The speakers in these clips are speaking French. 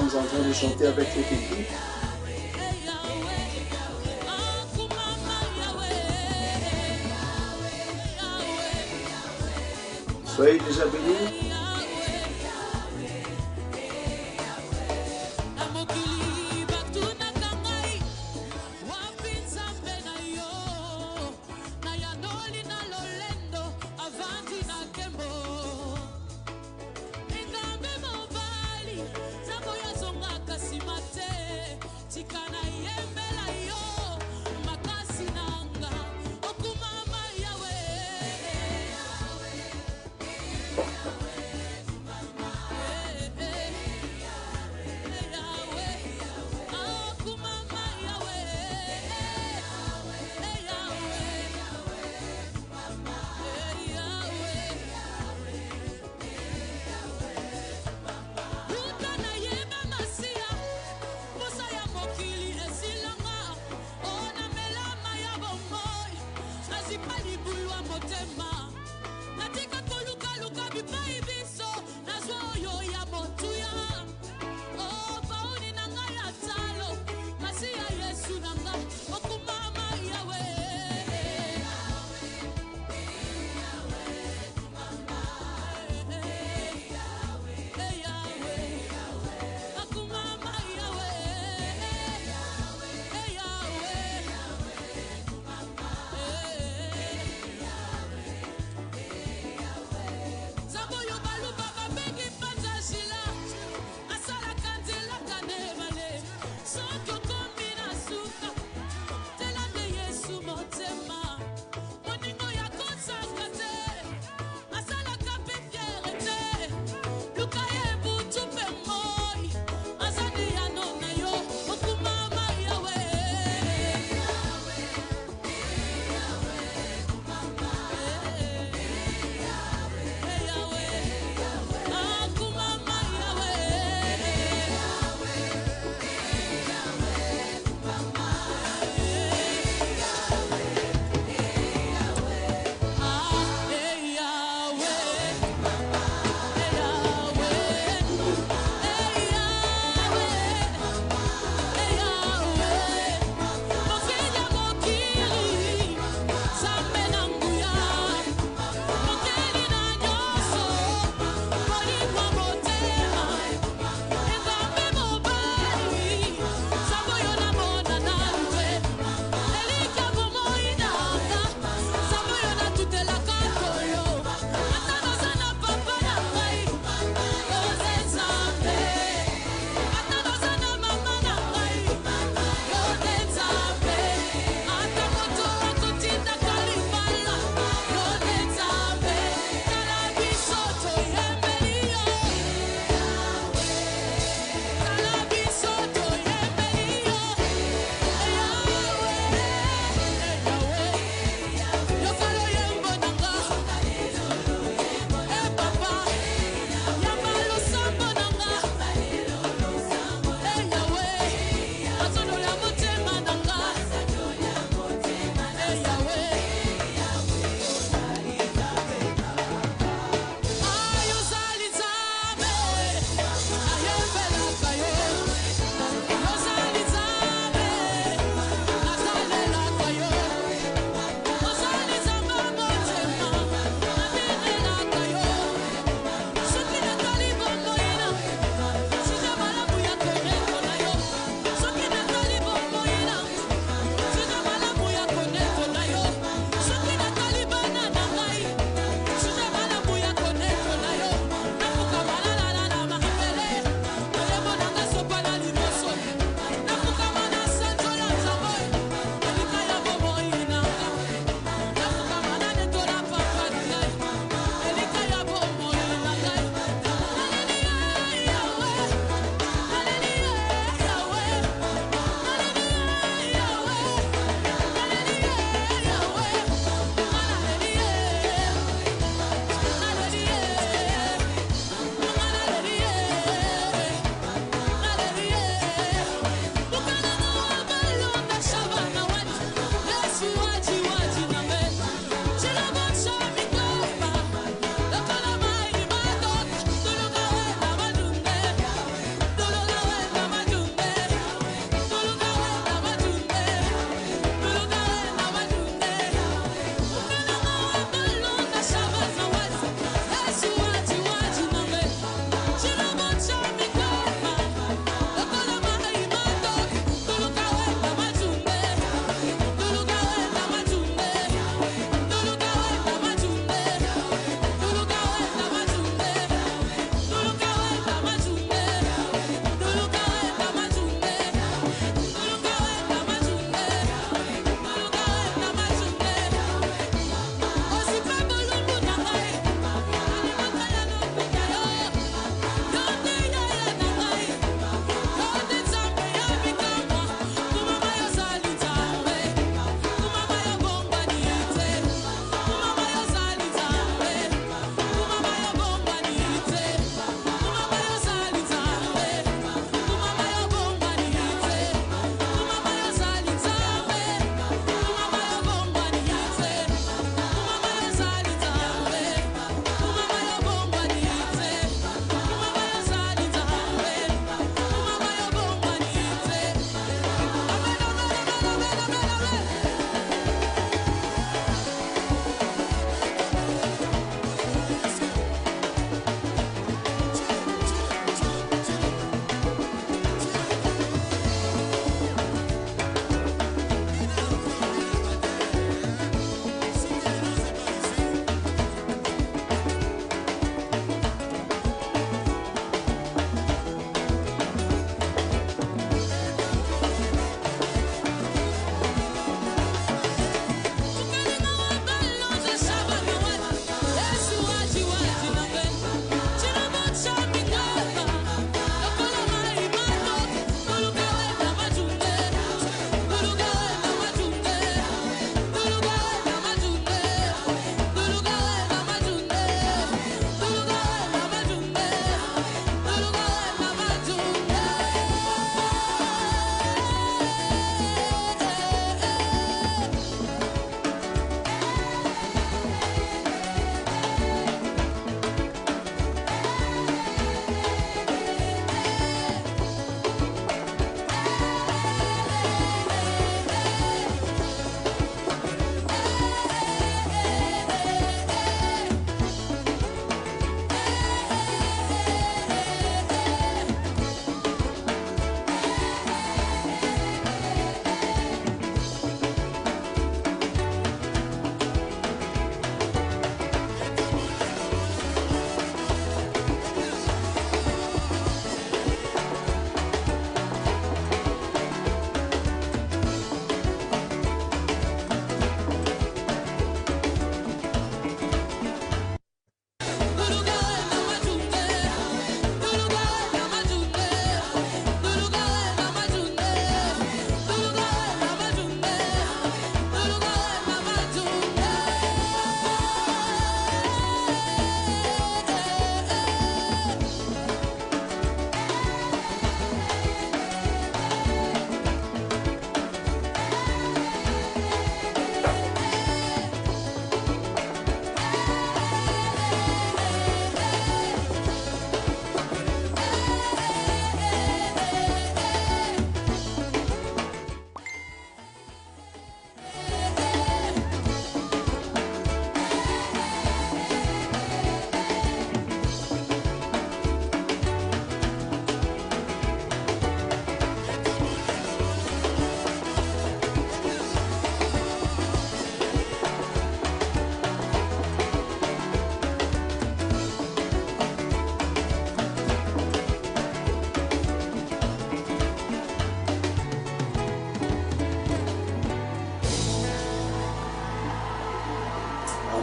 sommes en train de chanter avec cette équipe. Soyez déjà bénis.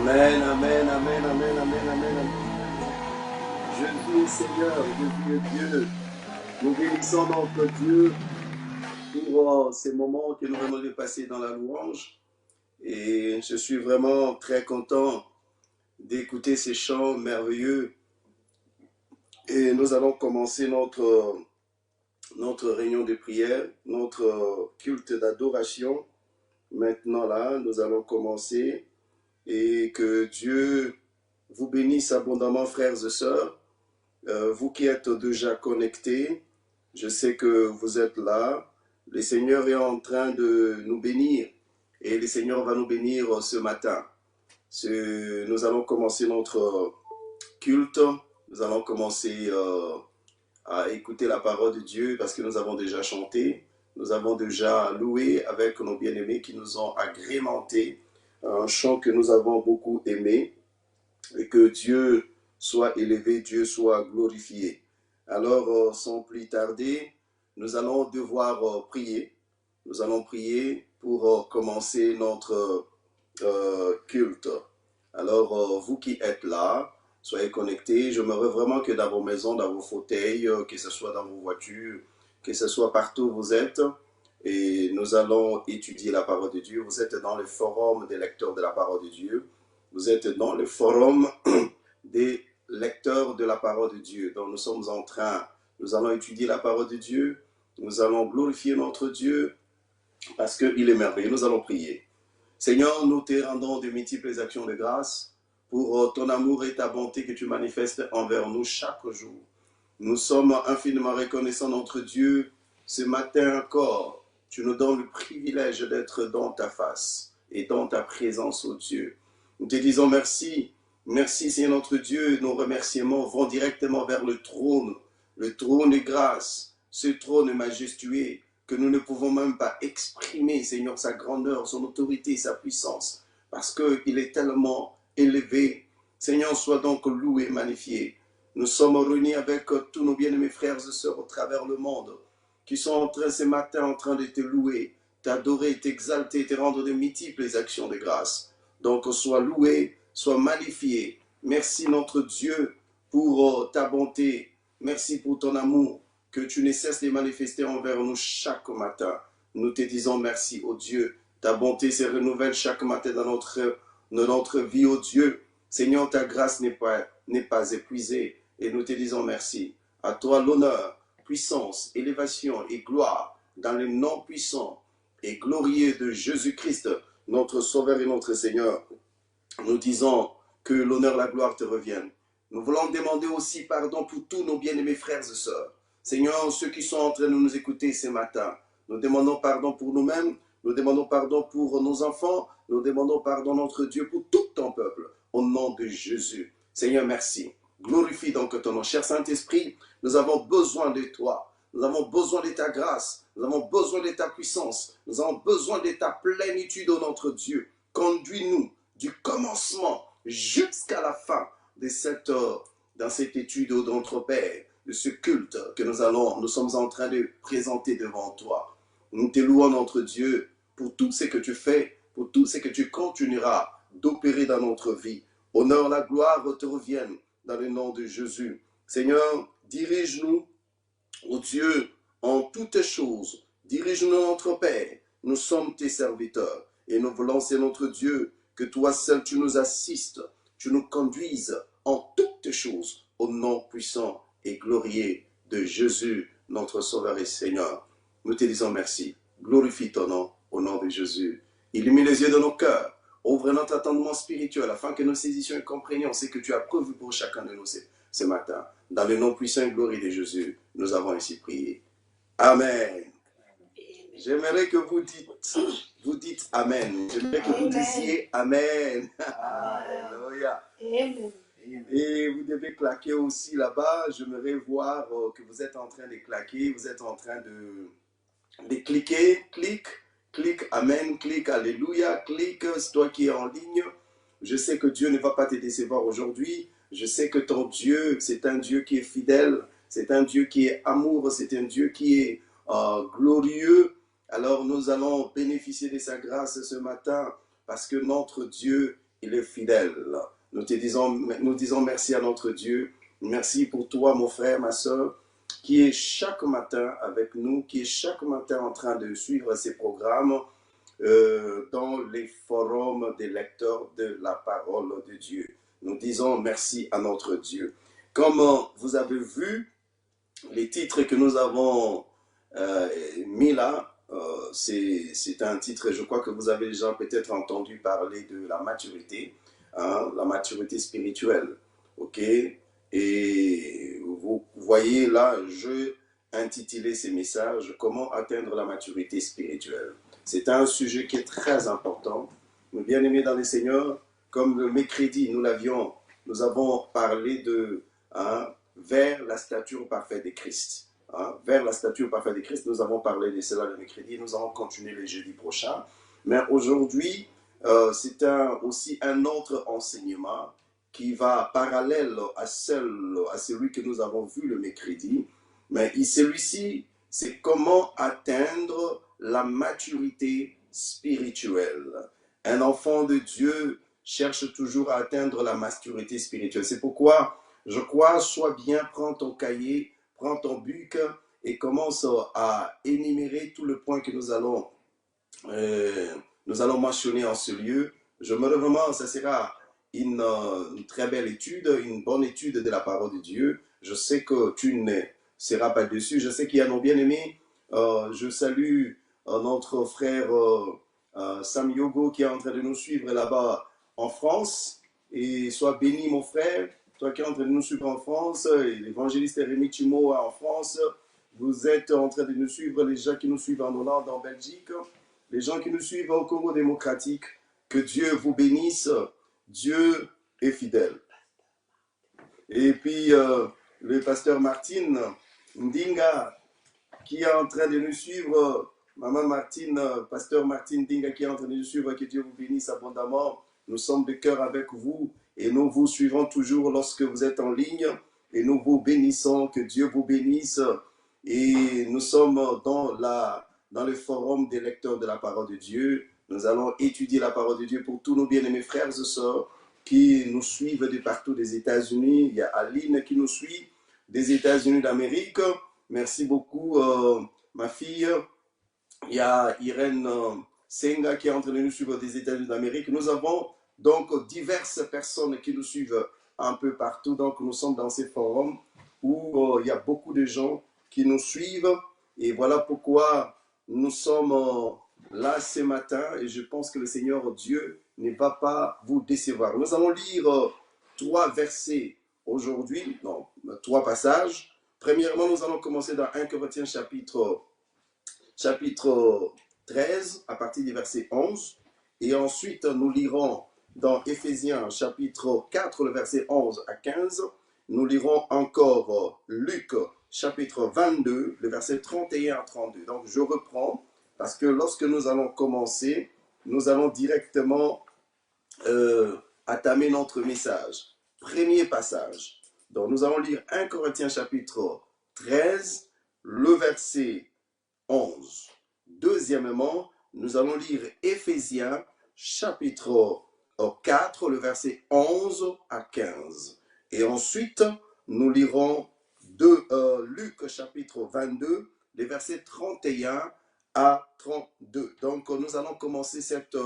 Amen, amen, amen, amen, amen, amen, amen. Jésus est Seigneur, Jésus est Dieu. Nous bénissons notre Dieu pour ces moments que nous venons de passer dans la louange. Et je suis vraiment très content d'écouter ces chants merveilleux. Et nous allons commencer notre réunion de prière, notre culte d'adoration. Maintenant là, nous allons commencer. Et que Dieu vous bénisse abondamment, frères et sœurs. Vous qui êtes déjà connectés, je sais que vous êtes là. Le Seigneur est en train de nous bénir et le Seigneur va nous bénir ce matin. Nous allons commencer notre culte. Nous allons commencer à écouter la parole de Dieu parce que nous avons déjà chanté. Nous avons déjà loué avec nos bien-aimés qui nous ont agrémenté un chant que nous avons beaucoup aimé. Et que Dieu soit élevé, Dieu soit glorifié. Alors, sans plus tarder, nous allons devoir prier. Nous allons prier pour commencer notre culte. Alors, vous qui êtes là, soyez connectés. J'aimerais vraiment que dans vos maisons, dans vos fauteuils, que ce soit dans vos voitures, que ce soit partout où vous êtes, et nous allons étudier la parole de Dieu. Vous êtes dans le forum des lecteurs de la parole de Dieu. Vous êtes dans le forum des lecteurs de la parole de Dieu. Donc nous allons étudier la parole de Dieu, nous allons glorifier notre Dieu parce qu'il est merveilleux. Nous allons prier. Seigneur, nous te rendons de multiples actions de grâce pour ton amour et ta bonté que tu manifestes envers nous chaque jour. Nous sommes infiniment reconnaissants, notre Dieu, ce matin encore. Tu nous donnes le privilège d'être dans ta face et dans ta présence, ô Dieu. Nous te disons merci. Merci, Seigneur notre Dieu. Nos remerciements vont directement vers le trône de grâce, ce trône majestueux que nous ne pouvons même pas exprimer, Seigneur, sa grandeur, son autorité, sa puissance, parce qu'il est tellement élevé. Seigneur, sois donc loué, magnifié. Nous sommes réunis avec tous nos bien-aimés frères et sœurs au travers le monde, qui sont en train ce matin en train de te louer, t'adorer, t'exalter, te rendre de multiples actions de grâce. Donc, sois loué, sois magnifié. Merci notre Dieu pour ta bonté. Merci pour ton amour que tu ne cesses de manifester envers nous chaque matin. Nous te disons merci, ô Dieu. Ta bonté se renouvelle chaque matin dans notre vie, ô Dieu. Seigneur, ta grâce n'est pas épuisée et nous te disons merci. À toi l'honneur, puissance, élévation et gloire dans le nom puissant et glorieux de Jésus-Christ, notre Sauveur et notre Seigneur. Nous disons que l'honneur, la gloire te reviennent. Nous voulons demander aussi pardon pour tous nos bien-aimés frères et sœurs. Seigneur, ceux qui sont en train de nous écouter ce matin, nous demandons pardon pour nous-mêmes, nous demandons pardon pour nos enfants, nous demandons pardon, notre Dieu, pour tout ton peuple, au nom de Jésus. Seigneur, merci. Glorifie donc ton nom. Cher Saint-Esprit, nous avons besoin de toi. Nous avons besoin de ta grâce. Nous avons besoin de ta puissance. Nous avons besoin de ta plénitude, ô notre Dieu. Conduis-nous du commencement jusqu'à la fin de dans cette étude de notre Père, de ce culte que nous sommes en train de présenter devant toi. Nous te louons, notre Dieu, pour tout ce que tu fais, pour tout ce que tu continueras d'opérer dans notre vie. Honneur, la gloire te reviennent dans le nom de Jésus. Seigneur, dirige-nous, ô Dieu, en toutes choses. Dirige-nous, notre Père. Nous sommes tes serviteurs et nous voulons, c'est notre Dieu, que toi seul tu nous assistes, tu nous conduises en toutes choses au nom puissant et glorieux de Jésus, notre Sauveur et Seigneur. Nous te disons merci. Glorifie ton nom au nom de Jésus. Illumine les yeux de nos cœurs. Ouvre notre attendement spirituel afin que nous saisissions et comprenions ce que tu as prévu pour chacun de nous ce matin. Dans le nom puissant et glorieux de Jésus, nous avons ainsi prié. Amen. J'aimerais que vous dites Amen. J'aimerais que vous disiez Amen. Alléluia. Amen. Et vous devez claquer aussi là-bas. J'aimerais voir que vous êtes en train de claquer. Vous êtes en train de cliquer. Clique Amen. Clique Alléluia. Clique, c'est toi qui es en ligne. Je sais que Dieu ne va pas te décevoir aujourd'hui. Je sais que ton Dieu, c'est un Dieu qui est fidèle. C'est un Dieu qui est amour. C'est un Dieu qui est glorieux. Alors nous allons bénéficier de sa grâce ce matin parce que notre Dieu il est fidèle. Nous disons merci à notre Dieu. Merci pour toi, mon frère, ma soeur, qui est chaque matin avec nous, qui est chaque matin en train de suivre ces programmes dans les forums des lecteurs de la parole de Dieu. Nous disons merci à notre Dieu. Comme vous avez vu, les titres que nous avons mis là, c'est un titre, je crois que vous avez déjà peut-être entendu parler de la maturité, hein, la maturité spirituelle, ok? Et vous voyez là, je intitulé ces messages, comment atteindre la maturité spirituelle. C'est un sujet qui est très important. Mes bien-aimés dans les Seigneurs, comme le mercredi, nous avons parlé de vers la stature parfaite de Christ. Vers la stature parfaite de Christ, nous avons parlé de cela le mercredi, nous allons continuer le jeudi prochain. Mais aujourd'hui, c'est aussi un autre enseignement qui va parallèle à celui que nous avons vu le mercredi. Mais celui-ci, c'est comment atteindre la maturité spirituelle. Un enfant de Dieu cherche toujours à atteindre la maturité spirituelle. C'est pourquoi je crois, sois bien, prends ton cahier, prends ton bic et commence à énumérer tout le point que nous allons mentionner en ce lieu. Je me vraiment, ça sera une très belle étude, une bonne étude de la parole de Dieu. Je sais que tu ne seras pas dessus. Je sais qu'il y a nos bien-aimés. Je salue notre frère Sam Yogo qui est en train de nous suivre là-bas en France. Et sois béni, mon frère. Toi qui es en train de nous suivre en France, l'évangéliste Rémi Timo en France, vous êtes en train de nous suivre, les gens qui nous suivent en Hollande, en Belgique, les gens qui nous suivent au Congo démocratique, que Dieu vous bénisse, Dieu est fidèle. Et puis, le pasteur Martine Ndinga, qui est en train de nous suivre, maman Martine, pasteur Martine Ndinga, qui est en train de nous suivre, que Dieu vous bénisse abondamment. Nous sommes de cœur avec vous et nous vous suivons toujours lorsque vous êtes en ligne et nous vous bénissons, que Dieu vous bénisse. Et nous sommes dans le forum des lecteurs de la parole de Dieu. Nous allons étudier la parole de Dieu pour tous nos bien-aimés frères et sœurs qui nous suivent de partout des États-Unis. Il y a Aline qui nous suit des États-Unis d'Amérique. Merci beaucoup, ma fille. Il y a Irène Senga qui est en train de nous suivre des États-Unis d'Amérique. Nous avons donc diverses personnes qui nous suivent un peu partout. Donc nous sommes dans ces forums où il y a beaucoup de gens qui nous suivent. Et voilà pourquoi nous sommes là ce matin. Et je pense que le Seigneur Dieu ne va pas vous décevoir. Nous allons lire 3 versets aujourd'hui, non, 3 passages. Premièrement, nous allons commencer dans 1 Corinthiens chapitre 13, à partir du verset 11. Et ensuite, nous lirons dans Éphésiens chapitre 4, le verset 11 à 15. Nous lirons encore Luc chapitre 22, le verset 31 à 32. Donc, je reprends, parce que lorsque nous allons commencer, nous allons directement entamer notre message. Premier passage. Donc, nous allons lire 1 Corinthiens chapitre 13, le verset 11. Deuxièmement, nous allons lire Éphésiens chapitre 4, le verset 11 à 15. Et ensuite, nous lirons Luc chapitre 22, les versets 31 à 32. Donc, nous allons commencer cette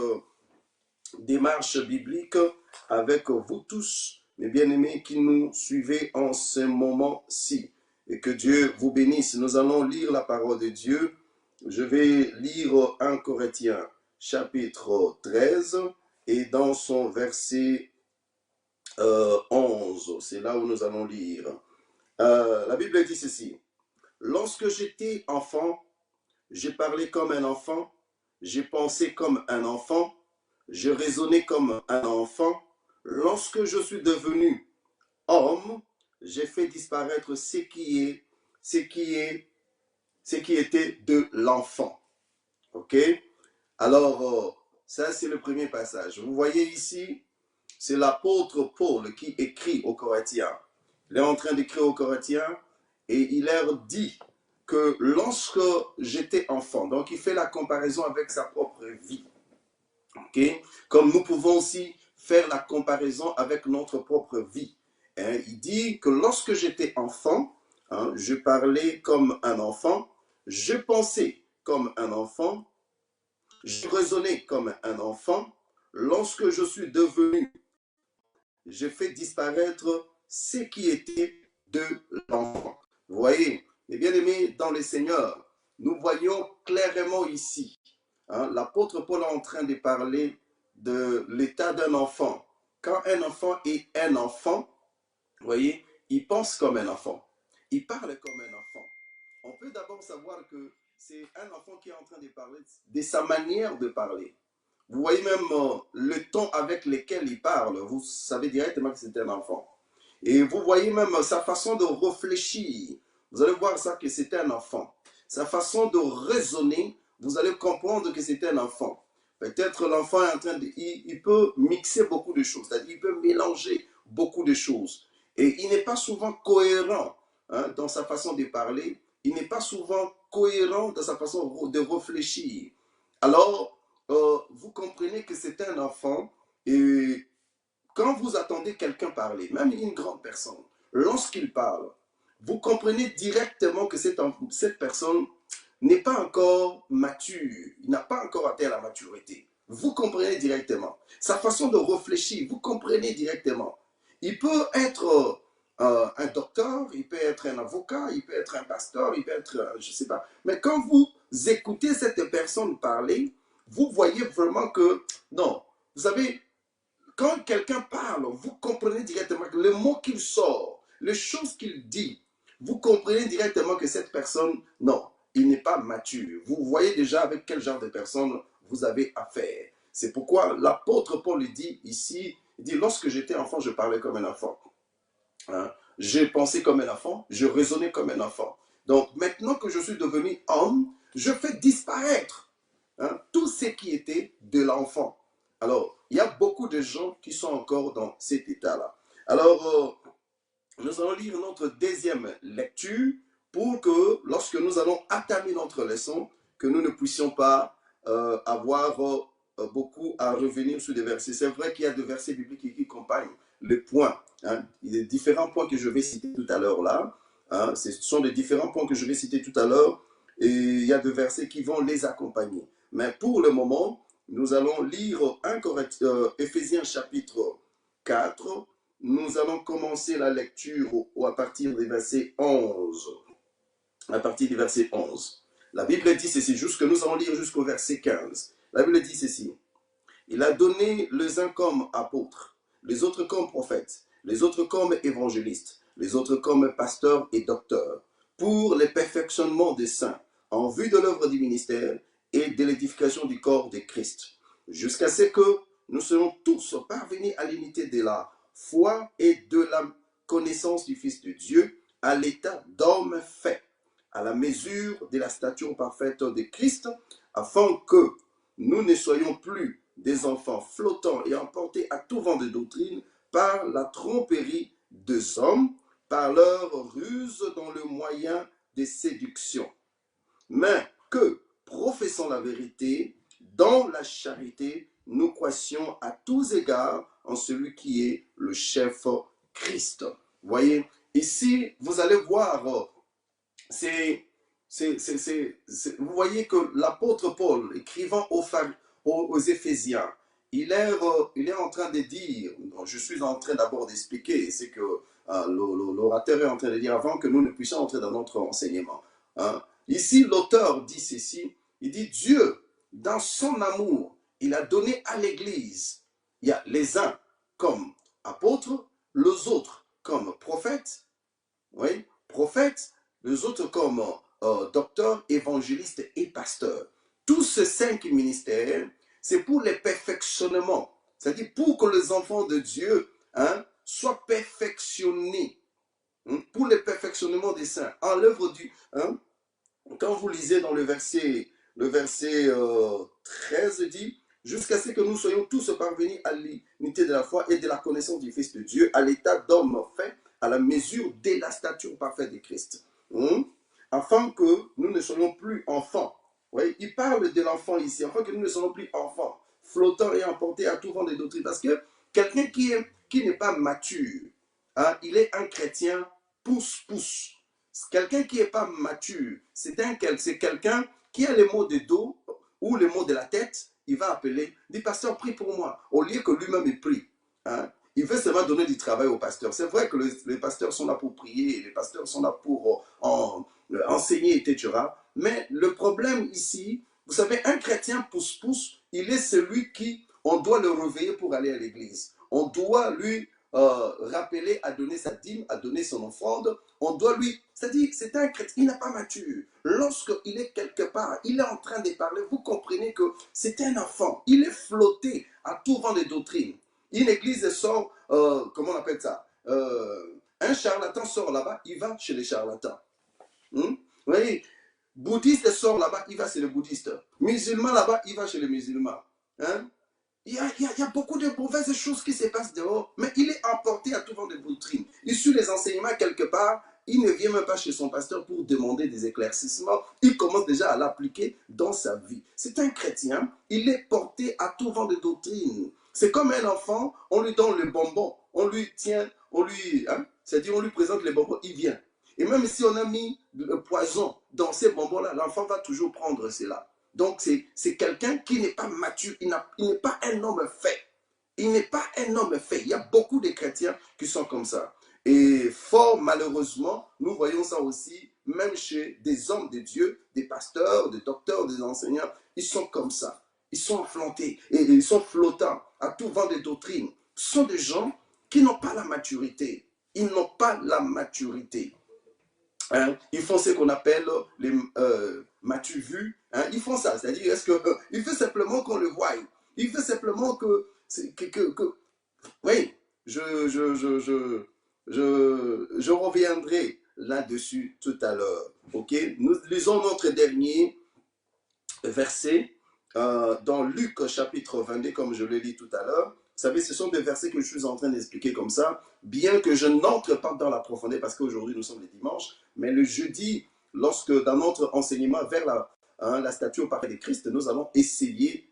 démarche biblique avec vous tous, mes bien-aimés qui nous suivez en ce moment-ci. Et que Dieu vous bénisse. Nous allons lire la parole de Dieu. Je vais lire 1 Corinthiens chapitre 13 et dans son verset 11. C'est là où nous allons lire. La Bible dit ceci. Lorsque j'étais enfant, j'ai parlé comme un enfant, j'ai pensé comme un enfant, je raisonnais comme un enfant. Lorsque je suis devenu homme, j'ai fait disparaître ce qui était de l'enfant. Ok? Alors, ça c'est le premier passage. Vous voyez ici, c'est l'apôtre Paul qui écrit aux Corinthiens. Il est en train d'écrire aux Corinthiens et il leur dit que lorsque j'étais enfant, donc il fait la comparaison avec sa propre vie. Ok? Comme nous pouvons aussi faire la comparaison avec notre propre vie. Hein. Il dit que lorsque j'étais enfant, hein, je parlais comme un enfant, je pensais comme un enfant, je raisonnais comme un enfant. Lorsque je suis devenu, je fais disparaître ce qui était de l'enfant. Vous voyez, mes bien-aimés dans le Seigneur, nous voyons clairement ici, hein, l'apôtre Paul est en train de parler de l'état d'un enfant. Quand un enfant est un enfant, vous voyez, il pense comme un enfant, il parle comme un enfant. On peut d'abord savoir que c'est un enfant qui est en train de parler de sa manière de parler. Vous voyez même le ton avec lequel il parle, vous savez directement que c'est un enfant. Et vous voyez même sa façon de réfléchir, vous allez voir ça que c'est un enfant. Sa façon de raisonner, vous allez comprendre que c'est un enfant. Peut-être l'enfant est en train de... Il peut mixer beaucoup de choses, c'est-à-dire il peut mélanger beaucoup de choses. Et il n'est pas souvent cohérent, hein, dans sa façon de parler. Il n'est pas souvent cohérent dans sa façon de réfléchir. Alors, vous comprenez que c'est un enfant et quand vous attendez quelqu'un parler, même une grande personne, lorsqu'il parle, vous comprenez directement que cette personne n'est pas encore mature, il n'a pas encore atteint la maturité. Vous comprenez directement. Sa façon de réfléchir, vous comprenez directement. Il peut être un docteur, il peut être un avocat, il peut être un pasteur, il peut être, je ne sais pas. Mais quand vous écoutez cette personne parler, vous voyez vraiment que, non, vous savez, quand quelqu'un parle, vous comprenez directement que le mot qu'il sort, les choses qu'il dit, vous comprenez directement que cette personne, non, il n'est pas mature. Vous voyez déjà avec quel genre de personne vous avez affaire. C'est pourquoi l'apôtre Paul dit ici, il dit, lorsque j'étais enfant, je parlais comme un enfant. Hein? Je pensais comme un enfant, je raisonnais comme un enfant. Donc maintenant que je suis devenu homme, je fais disparaître, hein, tout ce qui était de l'enfant. Alors, il y a beaucoup de gens qui sont encore dans cet état-là. Alors, nous allons lire notre deuxième lecture pour que lorsque nous allons attamer notre leçon, que nous ne puissions pas avoir beaucoup à revenir sur des versets. C'est vrai qu'il y a des versets bibliques qui accompagnent les points. Hein, les différents points que je vais citer tout à l'heure là. Hein, ce sont les différents points que je vais citer tout à l'heure. Et il y a des versets qui vont les accompagner. Mais pour le moment, nous allons lire Éphésiens chapitre 4. Nous allons commencer la lecture à partir du verset 11. À partir du verset 11. La Bible dit ceci, jusque nous allons lire jusqu'au verset 15. La Bible dit ceci. Il a donné les uns comme apôtres, les autres comme prophètes, les autres comme évangélistes, les autres comme pasteurs et docteurs, pour le perfectionnement des saints, en vue de l'œuvre du ministère et de l'édification du corps de Christ, jusqu'à ce que nous soyons tous parvenus à l'unité de la foi et de la connaissance du Fils de Dieu, à l'état d'homme fait, à la mesure de la stature parfaite de Christ, afin que nous ne soyons plus des enfants flottants et emportés à tout vent de doctrine par la tromperie des hommes, par leur ruse dans le moyen des séductions, mais que, professant la vérité, dans la charité, nous croissions à tous égards en celui qui est le chef Christ. Vous voyez, ici, vous allez voir, vous voyez que l'apôtre Paul, écrivant aux Éphésiens, il est en train de dire, je suis en train d'abord d'expliquer, c'est que l'orateur est en train de dire avant que nous ne puissions entrer dans notre enseignement. Hein. Ici, l'auteur dit ceci, il dit Dieu, dans son amour, il a donné à l'Église, il y a les uns comme apôtres, les autres comme prophètes, oui, prophètes, les autres comme docteurs, évangélistes et pasteurs. Tous ces 5 ministères, c'est pour le perfectionnement, c'est-à-dire pour que les enfants de Dieu, hein, soient perfectionnés, hein, pour le perfectionnement des saints. En l'œuvre du... Hein, quand vous lisez dans le verset 13, dit, jusqu'à ce que nous soyons tous parvenus à l'unité de la foi et de la connaissance du Fils de Dieu, à l'état d'homme fait, à la mesure de la stature parfaite de Christ. Afin que nous ne soyons plus enfants. Oui, il parle de l'enfant ici, afin que nous ne soyons plus enfants, flottants et emportés à tout vent de doctrine. Parce que quelqu'un qui n'est pas mature, hein, il est un chrétien pousse-pousse. Quelqu'un qui n'est pas mature, c'est quelqu'un qui a les maux de dos ou les maux de la tête, il va appeler, dit pasteur, prie pour moi, au lieu que lui-même il prie. Hein. Il veut seulement donner du travail au pasteur. C'est vrai que les pasteurs sont là pour prier, les pasteurs sont là pour enseigner, etc. Mais le problème ici, vous savez, un chrétien pousse-pousse, il est celui qui, on doit le réveiller pour aller à l'église. On doit lui rappeler à donner sa dîme, à donner son offrande. On doit lui, c'est-à-dire, c'est un chrétien, il n'est pas mature. Lorsqu'il est quelque part, il est en train de parler, vous comprenez que c'est un enfant. Il est flotté à tout vent de doctrine. Une église sort, comment on appelle ça, un charlatan sort là-bas, il va chez les charlatans. Vous voyez, bouddhiste sort là-bas, il va chez les bouddhistes. Musulman là-bas, il va chez les musulmans. Hein? Il y a beaucoup de mauvaises choses qui se passent dehors, mais il est emporté à tout vent de doctrine. Il suit les enseignements quelque part, il ne vient même pas chez son pasteur pour demander des éclaircissements, il commence déjà à l'appliquer dans sa vie. C'est un chrétien, il est porté à tout vent de doctrine. C'est comme un enfant, on lui donne le bonbon, on lui tient, c'est-à-dire on lui présente les bonbons, il vient. Et même si on a mis le poison dans ces bonbons-là, l'enfant va toujours prendre cela. Donc, c'est quelqu'un qui n'est pas mature, il n'est pas un homme fait. Il n'est pas un homme fait. Il y a beaucoup de chrétiens qui sont comme ça. Et fort malheureusement, nous voyons ça aussi, même chez des hommes de Dieu, des pasteurs, des docteurs, des enseignants, ils sont comme ça. Ils sont enflantés et ils sont flottants à tout vent de doctrine. Ce sont des gens qui n'ont pas la maturité. Ils n'ont pas la maturité. Hein, ils font ce qu'on appelle les m'as-tu vu, hein, ils font ça, c'est-à-dire il fait simplement qu'on le voie, il fait simplement oui, je reviendrai là-dessus tout à l'heure, ok. Nous lisons notre dernier verset dans Luc chapitre 22, comme je l'ai dit tout à l'heure. Vous savez, ce sont des versets que je suis en train d'expliquer comme ça, bien que je n'entre pas dans la profondeur, parce qu'aujourd'hui nous sommes les dimanches, mais le jeudi, lorsque dans notre enseignement vers la statue au Parrain de Christ, nous allons essayer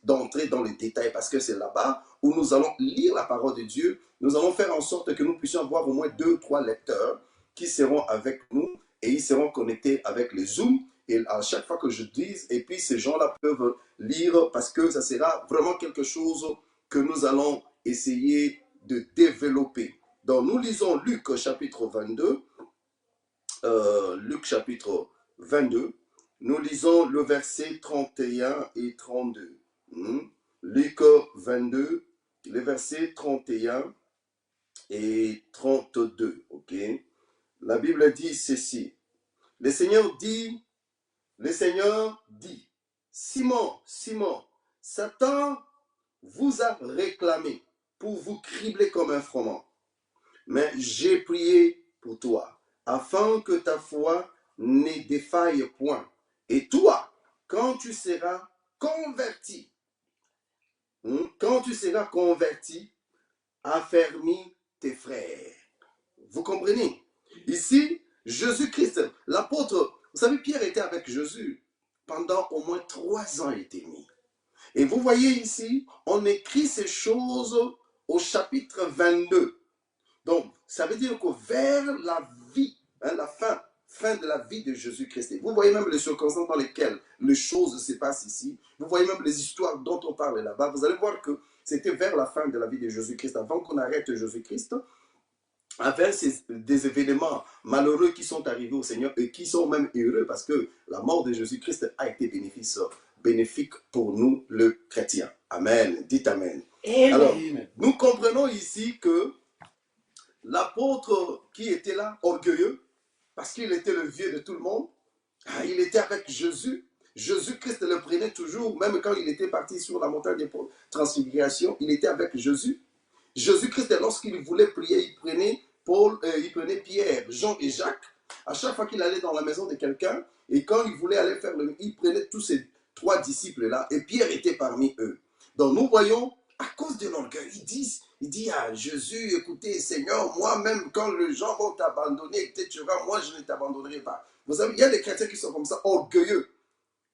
d'entrer dans les détails, parce que c'est là-bas où nous allons lire la parole de Dieu, nous allons faire en sorte que nous puissions avoir au moins 2 ou 3 lecteurs qui seront avec nous, et ils seront connectés avec les Zooms, et à chaque fois que je dise, et puis ces gens-là peuvent lire, parce que ça sera vraiment quelque chose que nous allons essayer de développer. Donc nous lisons Luc chapitre 22, Luc chapitre 22, nous lisons le verset 31 et 32. Luc 22, les versets 31 et 32. Ok. La Bible dit ceci. Le Seigneur dit, Simon, Simon, Satan vous a réclamé pour vous cribler comme un froment. Mais j'ai prié pour toi, afin que ta foi ne défaille point. Et toi, quand tu seras converti, affermis tes frères. Vous comprenez? Ici, Jésus-Christ, l'apôtre, vous savez, Pierre était avec Jésus pendant au moins 3 ans et demi. Et vous voyez ici, on écrit ces choses au chapitre 22. Donc, ça veut dire que vers la vie, la fin de la vie de Jésus-Christ. Vous voyez même les circonstances dans lesquelles les choses se passent ici. Vous voyez même les histoires dont on parle là-bas. Vous allez voir que c'était vers la fin de la vie de Jésus-Christ, avant qu'on arrête Jésus-Christ, avec des événements malheureux qui sont arrivés au Seigneur et qui sont même heureux parce que la mort de Jésus-Christ a été bénéfique pour nous, le chrétien. Amen. Dites Amen. Amen. Alors, nous comprenons ici que l'apôtre qui était là, orgueilleux, parce qu'il était le vieux de tout le monde, il était avec Jésus. Jésus-Christ le prenait toujours, même quand il était parti sur la montagne de transfiguration, il était avec Jésus. Jésus-Christ, lorsqu'il voulait prier, il prenait Pierre, Jean et Jacques. À chaque fois qu'il allait dans la maison de quelqu'un, et quand il voulait aller faire il prenait tous ces 3 disciples-là, et Pierre était parmi eux. Donc nous voyons, à cause de l'orgueil, il dit à Jésus, écoutez Seigneur, moi-même quand les gens vont t'abandonner, etc., moi je ne t'abandonnerai pas. Vous savez, il y a des chrétiens qui sont comme ça, orgueilleux.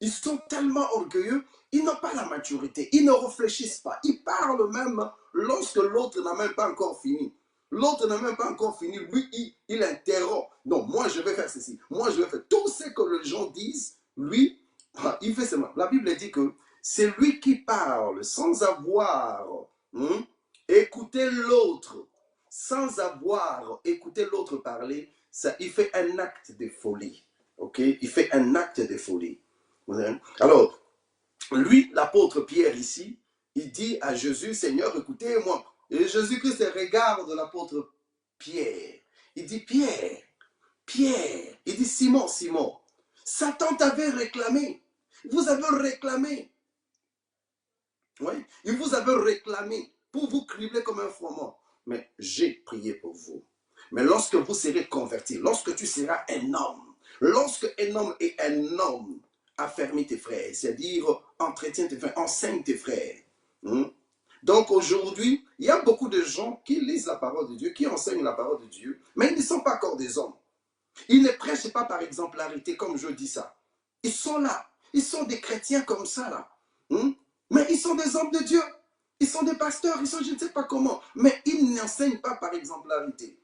Ils sont tellement orgueilleux, ils n'ont pas la maturité, ils ne réfléchissent pas. Ils parlent même lorsque l'autre n'a même pas encore fini. L'autre n'a même pas encore fini, lui, il interrompt. Non, moi je vais faire ceci, moi je vais faire tout ce que les gens disent, lui, il fait seulement. La Bible dit que c'est lui qui parle sans avoir écouté l'autre, sans avoir écouté l'autre parler, ça, il fait un acte de folie. Ok? Il fait un acte de folie. Alors, lui, l'apôtre Pierre ici, il dit à Jésus, Seigneur, écoutez-moi. Et Jésus-Christ regarde l'apôtre Pierre. Il dit, Pierre, Pierre. Il dit, Simon, Simon, Satan t'avait réclamé. Vous avez réclamé. Oui, il vous avait réclamé pour vous cribler comme un froment. Mais j'ai prié pour vous. Mais lorsque vous serez convertis, lorsque tu seras un homme, lorsque un homme est un homme, affermis tes frères, c'est-à-dire entretient tes frères, enseigne tes frères. Donc aujourd'hui, il y a beaucoup de gens qui lisent la parole de Dieu, qui enseignent la parole de Dieu, mais ils ne sont pas encore des hommes. Ils ne prêchent pas par exemplarité, comme je dis ça. Ils sont là. Ils sont des chrétiens comme ça, là. Mais ils sont des hommes de Dieu. Ils sont des pasteurs. Ils sont je ne sais pas comment. Mais ils n'enseignent pas par exemplarité.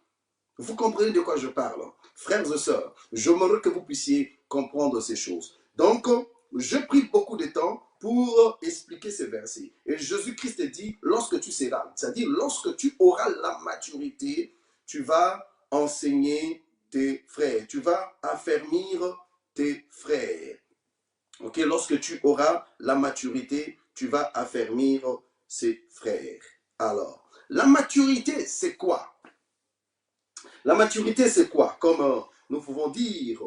Vous comprenez de quoi je parle? Frères et sœurs, j'aimerais que vous puissiez comprendre ces choses. Donc, je prie beaucoup de temps pour expliquer ces versets. Et Jésus-Christ dit, lorsque tu seras, c'est-à-dire lorsque tu auras la maturité, tu vas enseigner tes frères. Tu vas affermir tes frères. Ok, lorsque tu auras la maturité, tu vas affermir ses frères. Alors, la maturité, c'est quoi? La maturité, c'est quoi? Comme nous pouvons dire.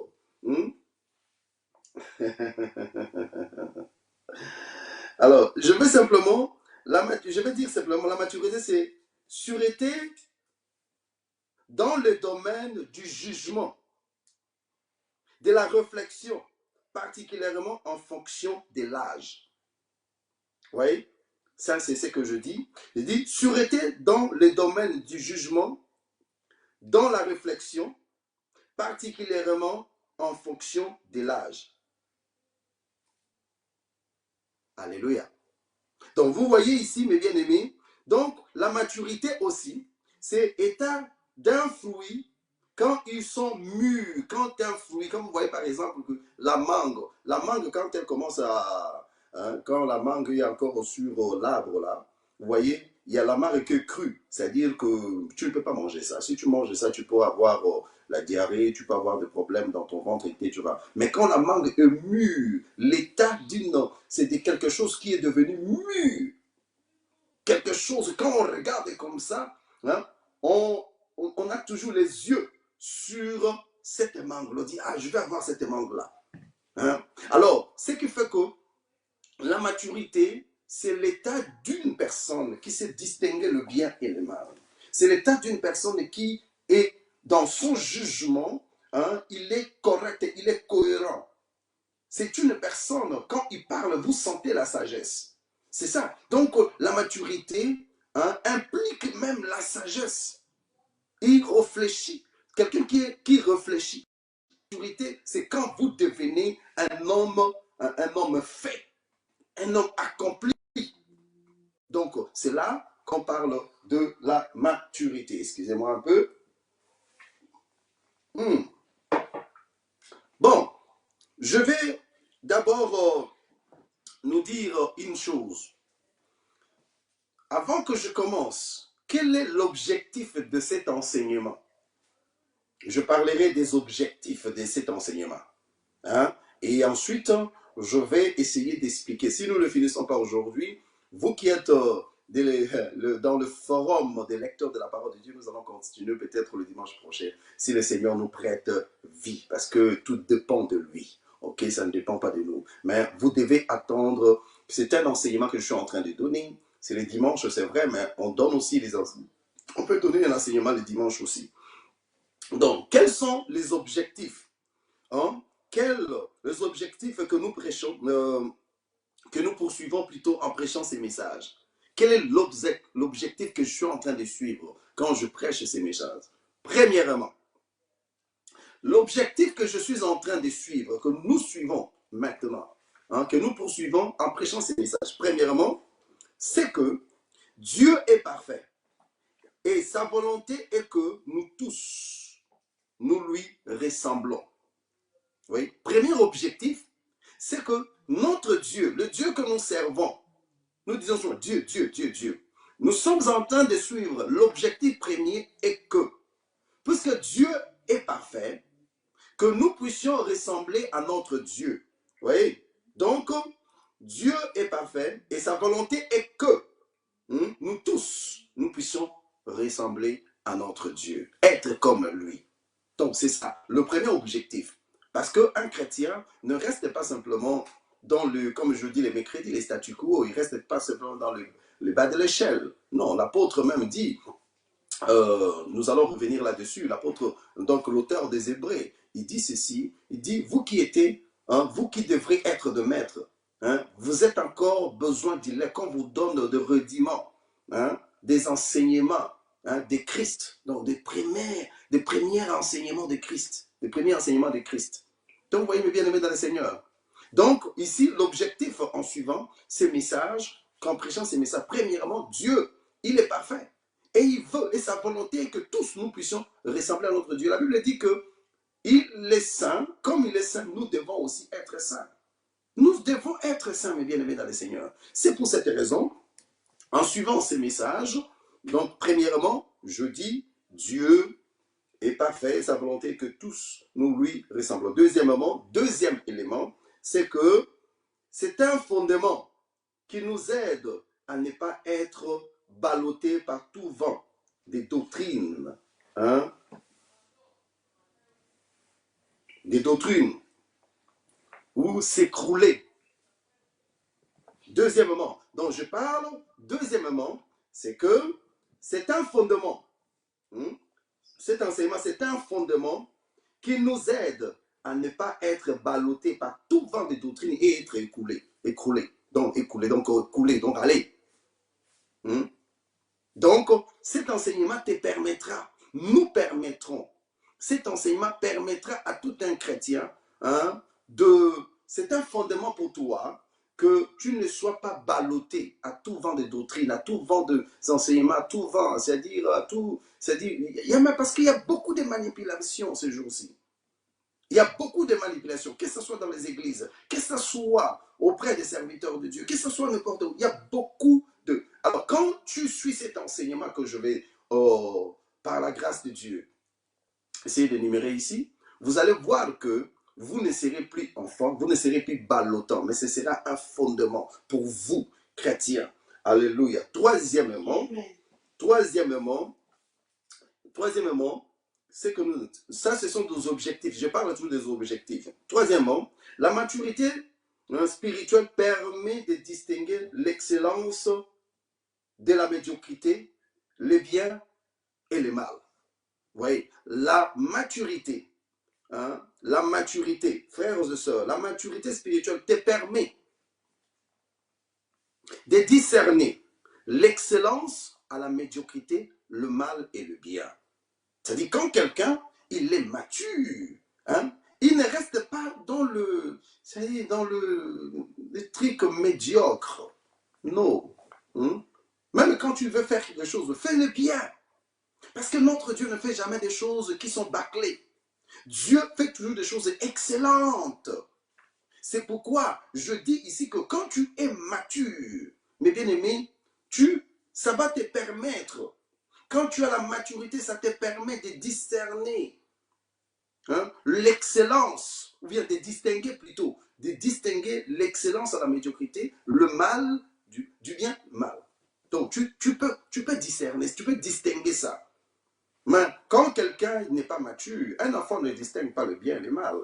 Alors, je vais dire simplement, la maturité, c'est sûreté dans le domaine du jugement, de la réflexion, particulièrement en fonction de l'âge. Vous voyez? Ça, c'est ce que je dis. Je dis sûreté dans le domaine du jugement, dans la réflexion, particulièrement en fonction de l'âge. Alléluia. Donc, vous voyez ici, mes bien-aimés, donc la maturité aussi, c'est état d'un fruit quand ils sont mûrs, quand un fruit, comme vous voyez par exemple la mangue quand elle commence à, quand la mangue est encore sur l'arbre là, vous voyez, il y a la mangue crue, c'est-à-dire que tu ne peux pas manger ça. Si tu manges ça, tu peux avoir la diarrhée, tu peux avoir des problèmes dans ton ventre, etc. Mais quand la mangue est mûre, l'état d'une, c'est de quelque chose qui est devenu mûr. Quelque chose, quand on regarde comme ça, on a toujours les yeux sur cette mangue. On dit, ah, je vais avoir cette mangue-là. Alors, ce qui fait que la maturité, c'est l'état d'une personne qui sait distinguer le bien et le mal. C'est l'état d'une personne qui est dans son jugement, il est correct, il est cohérent. C'est une personne, quand il parle, vous sentez la sagesse. C'est ça. Donc, la maturité implique même la sagesse. Il réfléchit. Quelqu'un qui réfléchit. La maturité, c'est quand vous devenez un homme fait, un homme accompli. Donc, c'est là qu'on parle de la maturité. Excusez-moi un peu. Bon, je vais d'abord nous dire une chose. Avant que je commence, quel est l'objectif de cet enseignement? Je parlerai des objectifs de cet enseignement. Et ensuite, je vais essayer d'expliquer. Si nous ne le finissons pas aujourd'hui, vous qui êtes dans le forum des lecteurs de la parole de Dieu, nous allons continuer peut-être le dimanche prochain, si le Seigneur nous prête vie, parce que tout dépend de lui. Ok, ça ne dépend pas de nous. Mais vous devez attendre. C'est un enseignement que je suis en train de donner. C'est les dimanches, c'est vrai, mais on donne aussi les enseignements. On peut donner un enseignement les dimanches aussi. Donc, quels sont les objectifs? Les objectifs que nous prêchons, que nous poursuivons plutôt en prêchant ces messages? Quel est l'objectif que je suis en train de suivre quand je prêche ces messages? Premièrement, l'objectif que je suis en train de suivre, que nous suivons maintenant, que nous poursuivons en prêchant ces messages. Premièrement, c'est que Dieu est parfait. Et sa volonté est que nous tous, nous lui ressemblons. Oui. Premier objectif, c'est que notre Dieu, le Dieu que nous servons, nous disons souvent Dieu, Dieu, Dieu, Dieu. Nous sommes en train de suivre l'objectif premier est que, puisque Dieu est parfait, que nous puissions ressembler à notre Dieu. Vous voyez? Donc, Dieu est parfait et sa volonté est que nous tous, nous puissions ressembler à notre Dieu, être comme lui. Donc, c'est ça, le premier objectif. Parce qu'un chrétien ne reste pas simplement dans le, comme je dis les mercredis, les statu quo, il ne reste pas simplement dans le bas de l'échelle. Non, l'apôtre même dit, nous allons revenir là-dessus, l'apôtre, donc l'auteur des Hébreux, il dit ceci, il dit, vous qui étiez, vous qui devrez être de maître, vous êtes encore besoin du lait qu'on vous donne de rudiments, des enseignements, des Christ, donc des premiers enseignements de Christ, des premiers enseignements de Christ. Donc, vous voyez, mes bien-aimés dans le Seigneur. Donc, ici, l'objectif en suivant ces messages, qu'en prêchant ces messages, premièrement, Dieu, il est parfait. Et il veut, et sa volonté est que tous nous puissions ressembler à notre Dieu. La Bible dit que il est saint, comme il est saint, nous devons aussi être saints. Nous devons être saints, mes bien-aimés dans le Seigneur. C'est pour cette raison, en suivant ces messages, donc premièrement, je dis, Dieu est parfait, sa volonté est que tous nous lui ressemblons. Deuxièmement, deuxième élément, c'est que c'est un fondement qui nous aide à ne pas être ballottés par tout vent des doctrines, des doctrines, ou s'écrouler. Deuxièmement, dont je parle, deuxièmement, c'est que c'est un fondement. Cet enseignement, c'est un fondement qui nous aide à ne pas être ballottés par tout vent de doctrine et être écroulé. Donc, couler, donc aller. Donc, cet enseignement te permettra, nous permettrons, cet enseignement permettra à tout un chrétien, c'est un fondement pour toi, que tu ne sois pas ballotté à tout vent de doctrine, à tout vent de enseignements, à tout vent, c'est-à-dire, parce qu'il y a beaucoup de manipulations ces jours-ci. Il y a beaucoup de manipulations, que ce soit dans les églises, que ce soit auprès des serviteurs de Dieu, que ce soit n'importe où. Il y a beaucoup de... Alors, quand tu suis cet enseignement que je vais, par la grâce de Dieu, essayer d'énumérer ici, vous allez voir que vous ne serez plus enfant, vous ne serez plus ballottant, mais ce sera un fondement pour vous, chrétiens. Alléluia. Troisièmement, c'est que ça, ce sont des objectifs. Je parle toujours des objectifs. Troisièmement, la maturité spirituelle permet de distinguer l'excellence de la médiocrité, les biens et les mal. Vous voyez, la maturité, frères et sœurs, la maturité spirituelle te permet de discerner l'excellence à la médiocrité, le mal et le bien. C'est-à-dire quand quelqu'un, il est mature, il ne reste pas dans le truc médiocre. Non. Même quand tu veux faire quelque chose, fais-le bien. Parce que notre Dieu ne fait jamais des choses qui sont bâclées. Dieu fait toujours des choses excellentes. C'est pourquoi je dis ici que quand tu es mature, mes bien-aimés, ça va te permettre, quand tu as la maturité, ça te permet de discerner l'excellence, ou bien de distinguer plutôt, de distinguer l'excellence à la médiocrité, le mal du bien mal. Donc tu peux discerner, tu peux distinguer ça. Mais quand quelqu'un n'est pas mature, un enfant ne distingue pas le bien et le mal.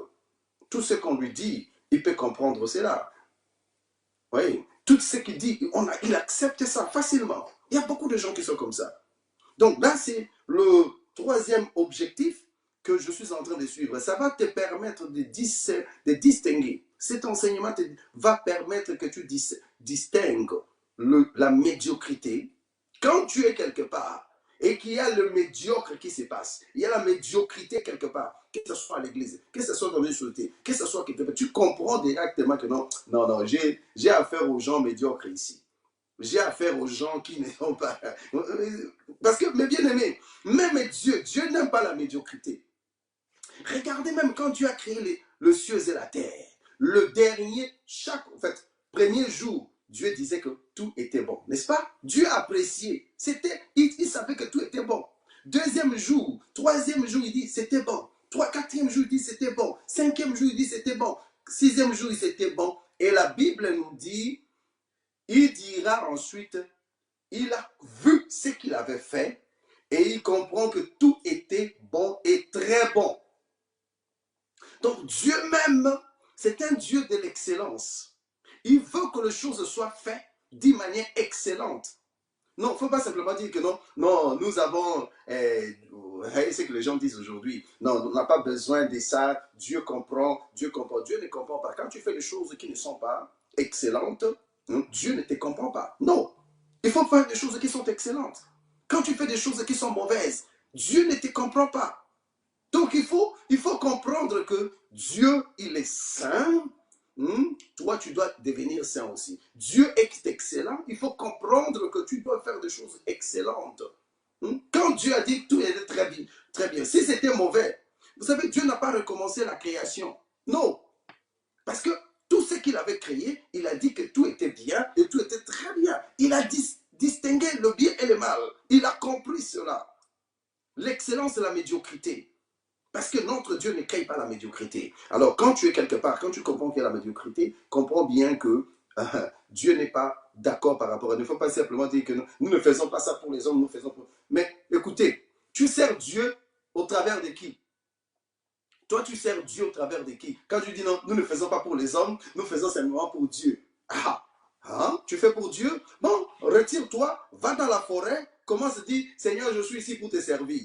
Tout ce qu'on lui dit, il peut comprendre cela. Oui, tout ce qu'il dit, il accepte ça facilement. Il y a beaucoup de gens qui sont comme ça. Donc là, c'est le troisième objectif que je suis en train de suivre. Ça va te permettre de distinguer. Cet enseignement va permettre que tu distingues la médiocrité. Quand tu es quelque part et qu'il y a le médiocre qui se passe, il y a la médiocrité quelque part, que ce soit à l'église, que ce soit dans une société, que ce soit quelque part, tu comprends directement que non, non, non, j'ai affaire aux gens médiocres ici. J'ai affaire aux gens qui ne sont pas... Parce que, mes bien-aimés, même Dieu n'aime pas la médiocrité. Regardez même quand Dieu a créé le ciel et la terre. Le dernier, en fait, premier jour, Dieu disait que tout était bon, n'est-ce pas? Dieu appréciait. Il savait que tout était bon. Deuxième jour, troisième jour, il dit c'était bon. Quatrième jour, il dit c'était bon. Cinquième jour, il dit c'était bon. Sixième jour, il dit c'était bon. Et la Bible nous dit, il dira ensuite, il a vu ce qu'il avait fait et il comprend que tout était bon et très bon. Donc Dieu même, c'est un Dieu de l'excellence. Il veut que les choses soient faites d'une manière excellente. Non, il ne faut pas simplement dire que non, non, nous avons, c'est ce que les gens disent aujourd'hui, non, on n'a pas besoin de ça, Dieu comprend, Dieu comprend. Dieu ne comprend pas. Quand tu fais des choses qui ne sont pas excellentes, Dieu ne te comprend pas. Non, il faut faire des choses qui sont excellentes. Quand tu fais des choses qui sont mauvaises, Dieu ne te comprend pas. Donc il faut comprendre que Dieu, il est saint. Toi, tu dois devenir saint aussi. Dieu est excellent. Il faut comprendre que tu dois faire des choses excellentes. Quand Dieu a dit que tout était très bien, très bien. Si c'était mauvais, vous savez, Dieu n'a pas recommencé la création. Non. Parce que tout ce qu'il avait créé, il a dit que tout était bien et tout était très bien. Il a distingué le bien et le mal. Il a compris cela. L'excellence et la médiocrité. Parce que notre Dieu ne crée pas la médiocrité. Alors, quand tu es quelque part, quand tu comprends qu'il y a la médiocrité, comprends bien que Dieu n'est pas d'accord par rapport à... Il ne faut pas simplement dire que nous ne faisons pas ça pour les hommes, nous faisons pour... Mais écoutez, tu sers Dieu au travers de qui? Toi, tu sers Dieu au travers de qui? Quand tu dis non, nous ne faisons pas pour les hommes, nous faisons simplement pour Dieu. Tu fais pour Dieu? Bon, retire-toi, va dans la forêt, commence à dire, Seigneur, je suis ici pour te servir.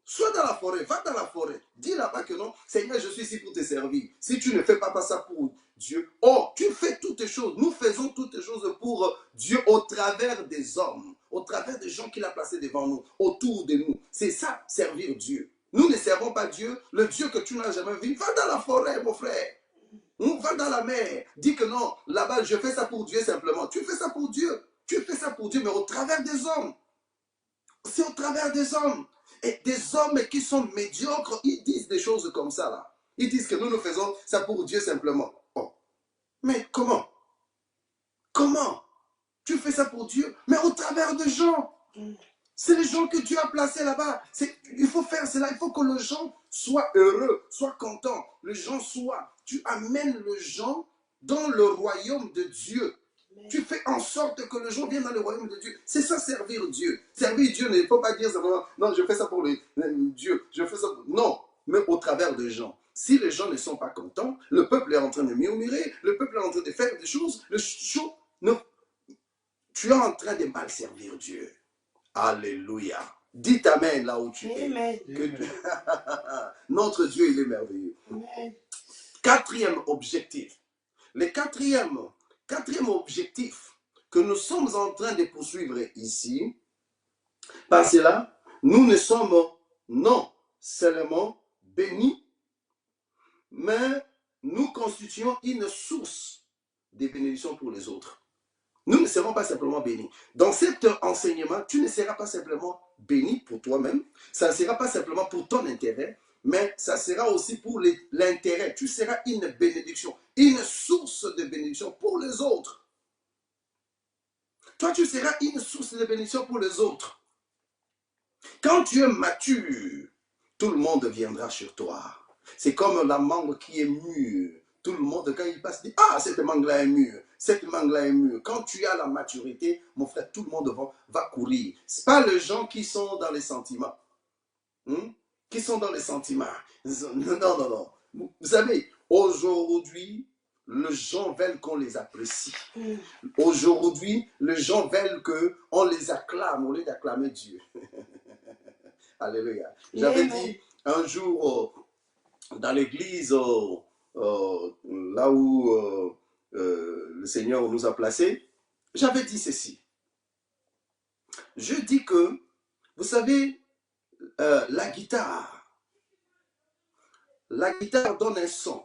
Sois dans la forêt, va dans la forêt. Dis là-bas que non, Seigneur, je suis ici pour te servir. Si tu ne fais pas ça pour Dieu, tu fais toutes les choses. Nous faisons toutes les choses pour Dieu au travers des hommes, au travers des gens qu'il a placés devant nous, autour de nous. C'est ça, servir Dieu. Nous ne servons pas Dieu, le Dieu que tu n'as jamais vu. Va dans la forêt, mon frère. Va dans la mer. Dis que non, là-bas, je fais ça pour Dieu simplement. Tu fais ça pour Dieu. Tu fais ça pour Dieu, mais au travers des hommes. C'est au travers des hommes. Et des hommes qui sont médiocres, ils disent des choses comme ça là. Ils disent que nous faisons ça pour Dieu simplement. Oh. Mais comment? Comment? Tu fais ça pour Dieu, mais au travers de gens. C'est les gens que Dieu a placés là-bas. Il faut faire cela. Il faut que les gens soient heureux, soient contents. Les gens soient. Tu amènes les gens dans le royaume de Dieu. Tu fais en sorte que les gens viennent dans le royaume de Dieu. C'est ça, servir Dieu. Servir Dieu, il ne faut pas dire simplement, non, je fais ça pour Dieu. Je fais ça pour... Non, mais au travers des gens. Si les gens ne sont pas contents, le peuple est en train de murmurer, le peuple est en train de faire des choses, non, tu es en train de mal servir Dieu. Alléluia. Dis amen là où tu es. Notre Dieu, il est merveilleux. Amen. Quatrième objectif. Le quatrième objectif que nous sommes en train de poursuivre ici, par cela, nous ne sommes non seulement bénis, mais nous constituons une source de bénédiction pour les autres. Nous ne serons pas simplement bénis. Dans cet enseignement, tu ne seras pas simplement béni pour toi-même, ça ne sera pas simplement pour ton intérêt, mais ça sera aussi pour l'intérêt. Tu seras une bénédiction, une source de bénédiction pour les autres. Toi, tu seras une source de bénédiction pour les autres. Quand tu es mature, tout le monde viendra sur toi. C'est comme la mangue qui est mûre. Tout le monde, quand il passe, dit, ah, cette mangue-là est mûre. Cette mangue-là est mûre. Quand tu as la maturité, mon frère, tout le monde va courir. Ce n'est pas les gens qui sont dans les sentiments. Qui sont dans les sentiments. Non, non, non. Vous savez, aujourd'hui, les gens veulent qu'on les apprécie. Aujourd'hui, les gens veulent qu'on les acclame au lieu d'acclamer Dieu. Alléluia. J'avais dit un jour dans l'église, là où le Seigneur nous a placés, j'avais dit ceci. Je dis que, vous savez, la guitare, La guitare donne un son.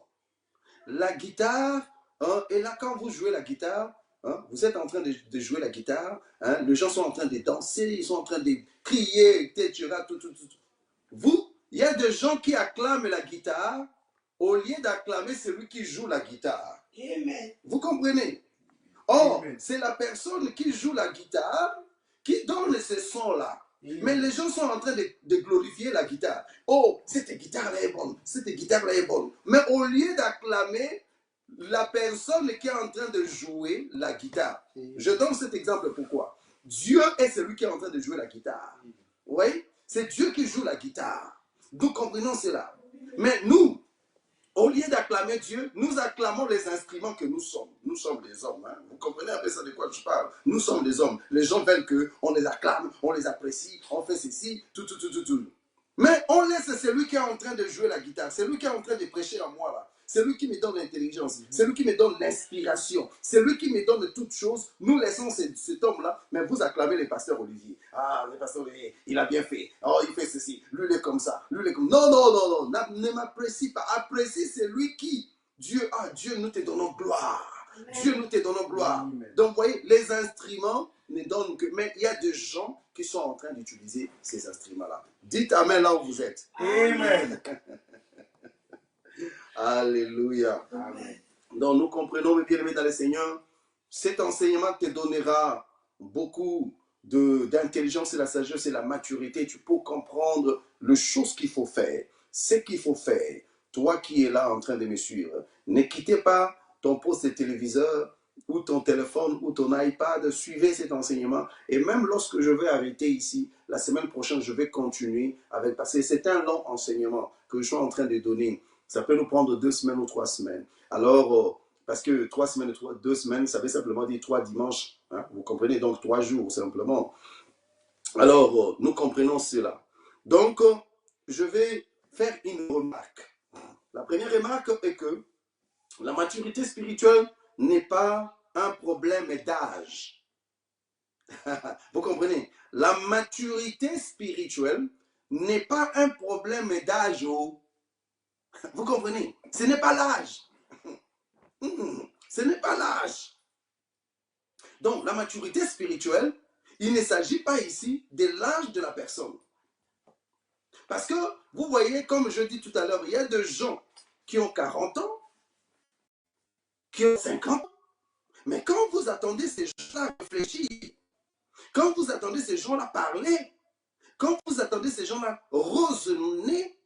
La guitare, hein, et là, quand vous jouez la guitare, hein, vous êtes en train de jouer la guitare, hein, les gens sont en train de danser, ils sont en train de crier, etc. Vous, il y a des gens qui acclament la guitare au lieu d'acclamer celui qui joue la guitare. Amen. Vous comprenez? Or, c'est la personne qui joue la guitare qui donne ces sons-là. Mais les gens sont en train de glorifier la guitare. Oh, cette guitare-là est bonne, cette guitare-là est bonne. Mais au lieu d'acclamer la personne qui est en train de jouer la guitare. Je donne cet exemple pourquoi. Dieu est celui qui est en train de jouer la guitare. Oui, c'est Dieu qui joue la guitare. Nous comprenons cela. Mais nous, au lieu d'acclamer Dieu, nous acclamons les instruments que nous sommes. Nous sommes les hommes. Hein. Vous comprenez un peu ça de quoi je parle? Nous sommes les hommes. Les gens veulent qu'on les acclame, on les apprécie, on fait ceci, tout. Mais on laisse celui qui est en train de jouer la guitare, celui qui est en train de prêcher en moi là. C'est lui qui me donne l'intelligence, c'est lui qui me donne l'inspiration, c'est lui qui me donne toutes choses. Nous laissons cet homme-là, mais vous acclamez le pasteur Olivier. Ah, le pasteur Olivier, il a bien fait. Oh, il fait ceci. Lui, il est comme ça. Lui, il est comme... Non, ne m'apprécie pas. Apprécie celui qui... Dieu, nous te donnons gloire. Amen. Dieu, nous te donnons gloire. Amen. Donc, vous voyez, les instruments ne donnent que... Mais il y a des gens qui sont en train d'utiliser ces instruments-là. Dites Amen là où vous êtes. Amen. Alléluia. Amen. Donc nous comprenons, mes bien-aimés dans le Seigneur, cet enseignement te donnera beaucoup d'intelligence et la sagesse et la maturité. Tu peux comprendre les choses qu'il faut faire, ce qu'il faut faire. Toi qui es là en train de me suivre, ne quittez pas ton poste de téléviseur ou ton téléphone ou ton iPad, suivez cet enseignement. Et même lorsque je vais arrêter ici, la semaine prochaine, je vais continuer avec, parce que c'est un long enseignement que je suis en train de donner. Ça peut nous prendre 2 semaines ou 3 semaines. Alors, parce que 3 semaines, 2 semaines, ça veut simplement dire 3 dimanches. Hein? Vous comprenez? Donc 3 jours simplement. Alors, nous comprenons cela. Donc, je vais faire une remarque. La première remarque est que la maturité spirituelle n'est pas un problème d'âge. Vous comprenez? La maturité spirituelle n'est pas un problème d'âge. Vous comprenez? Ce n'est pas l'âge. Ce n'est pas l'âge. Donc, la maturité spirituelle, il ne s'agit pas ici de l'âge de la personne. Parce que, vous voyez, comme je dis tout à l'heure, il y a des gens qui ont 40 ans, qui ont 50 ans. Mais quand vous attendez ces gens-là réfléchir, quand vous attendez ces gens-là parler, quand vous attendez ces gens-là raisonner,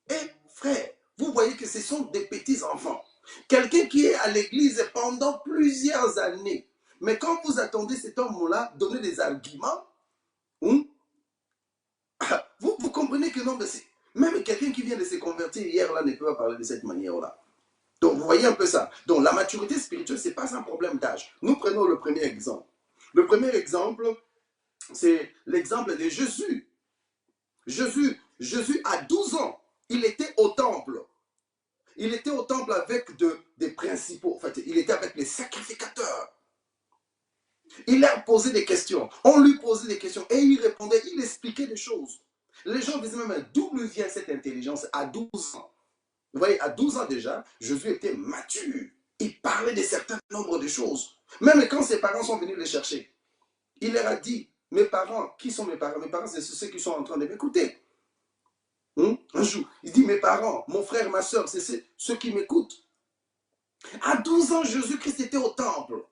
et frère, vous voyez que ce sont des petits enfants. Quelqu'un qui est à l'église pendant plusieurs années. Mais quand vous attendez cet homme-là donner des arguments, vous comprenez que non, même quelqu'un qui vient de se convertir hier là ne peut pas parler de cette manière-là. Donc vous voyez un peu ça. Donc la maturité spirituelle, ce n'est pas un problème d'âge. Nous prenons le premier exemple. Le premier exemple, c'est l'exemple de Jésus. Jésus, à 12 ans, il était au temple. Il était au temple avec des principaux. En fait, il était avec les sacrificateurs. Il a posé des questions. On lui posait des questions et il répondait, il expliquait des choses. Les gens disaient même, d'où lui vient cette intelligence à 12 ans? Vous voyez, à 12 ans déjà, Jésus était mature. Il parlait de certains nombres de choses. Même quand ses parents sont venus le chercher, il leur a dit, mes parents, qui sont mes parents? Mes parents, c'est ceux qui sont en train de m'écouter. Un jour, il dit, mes parents, mon frère, ma soeur, c'est ceux qui m'écoutent. À 12 ans, Jésus-Christ était au temple.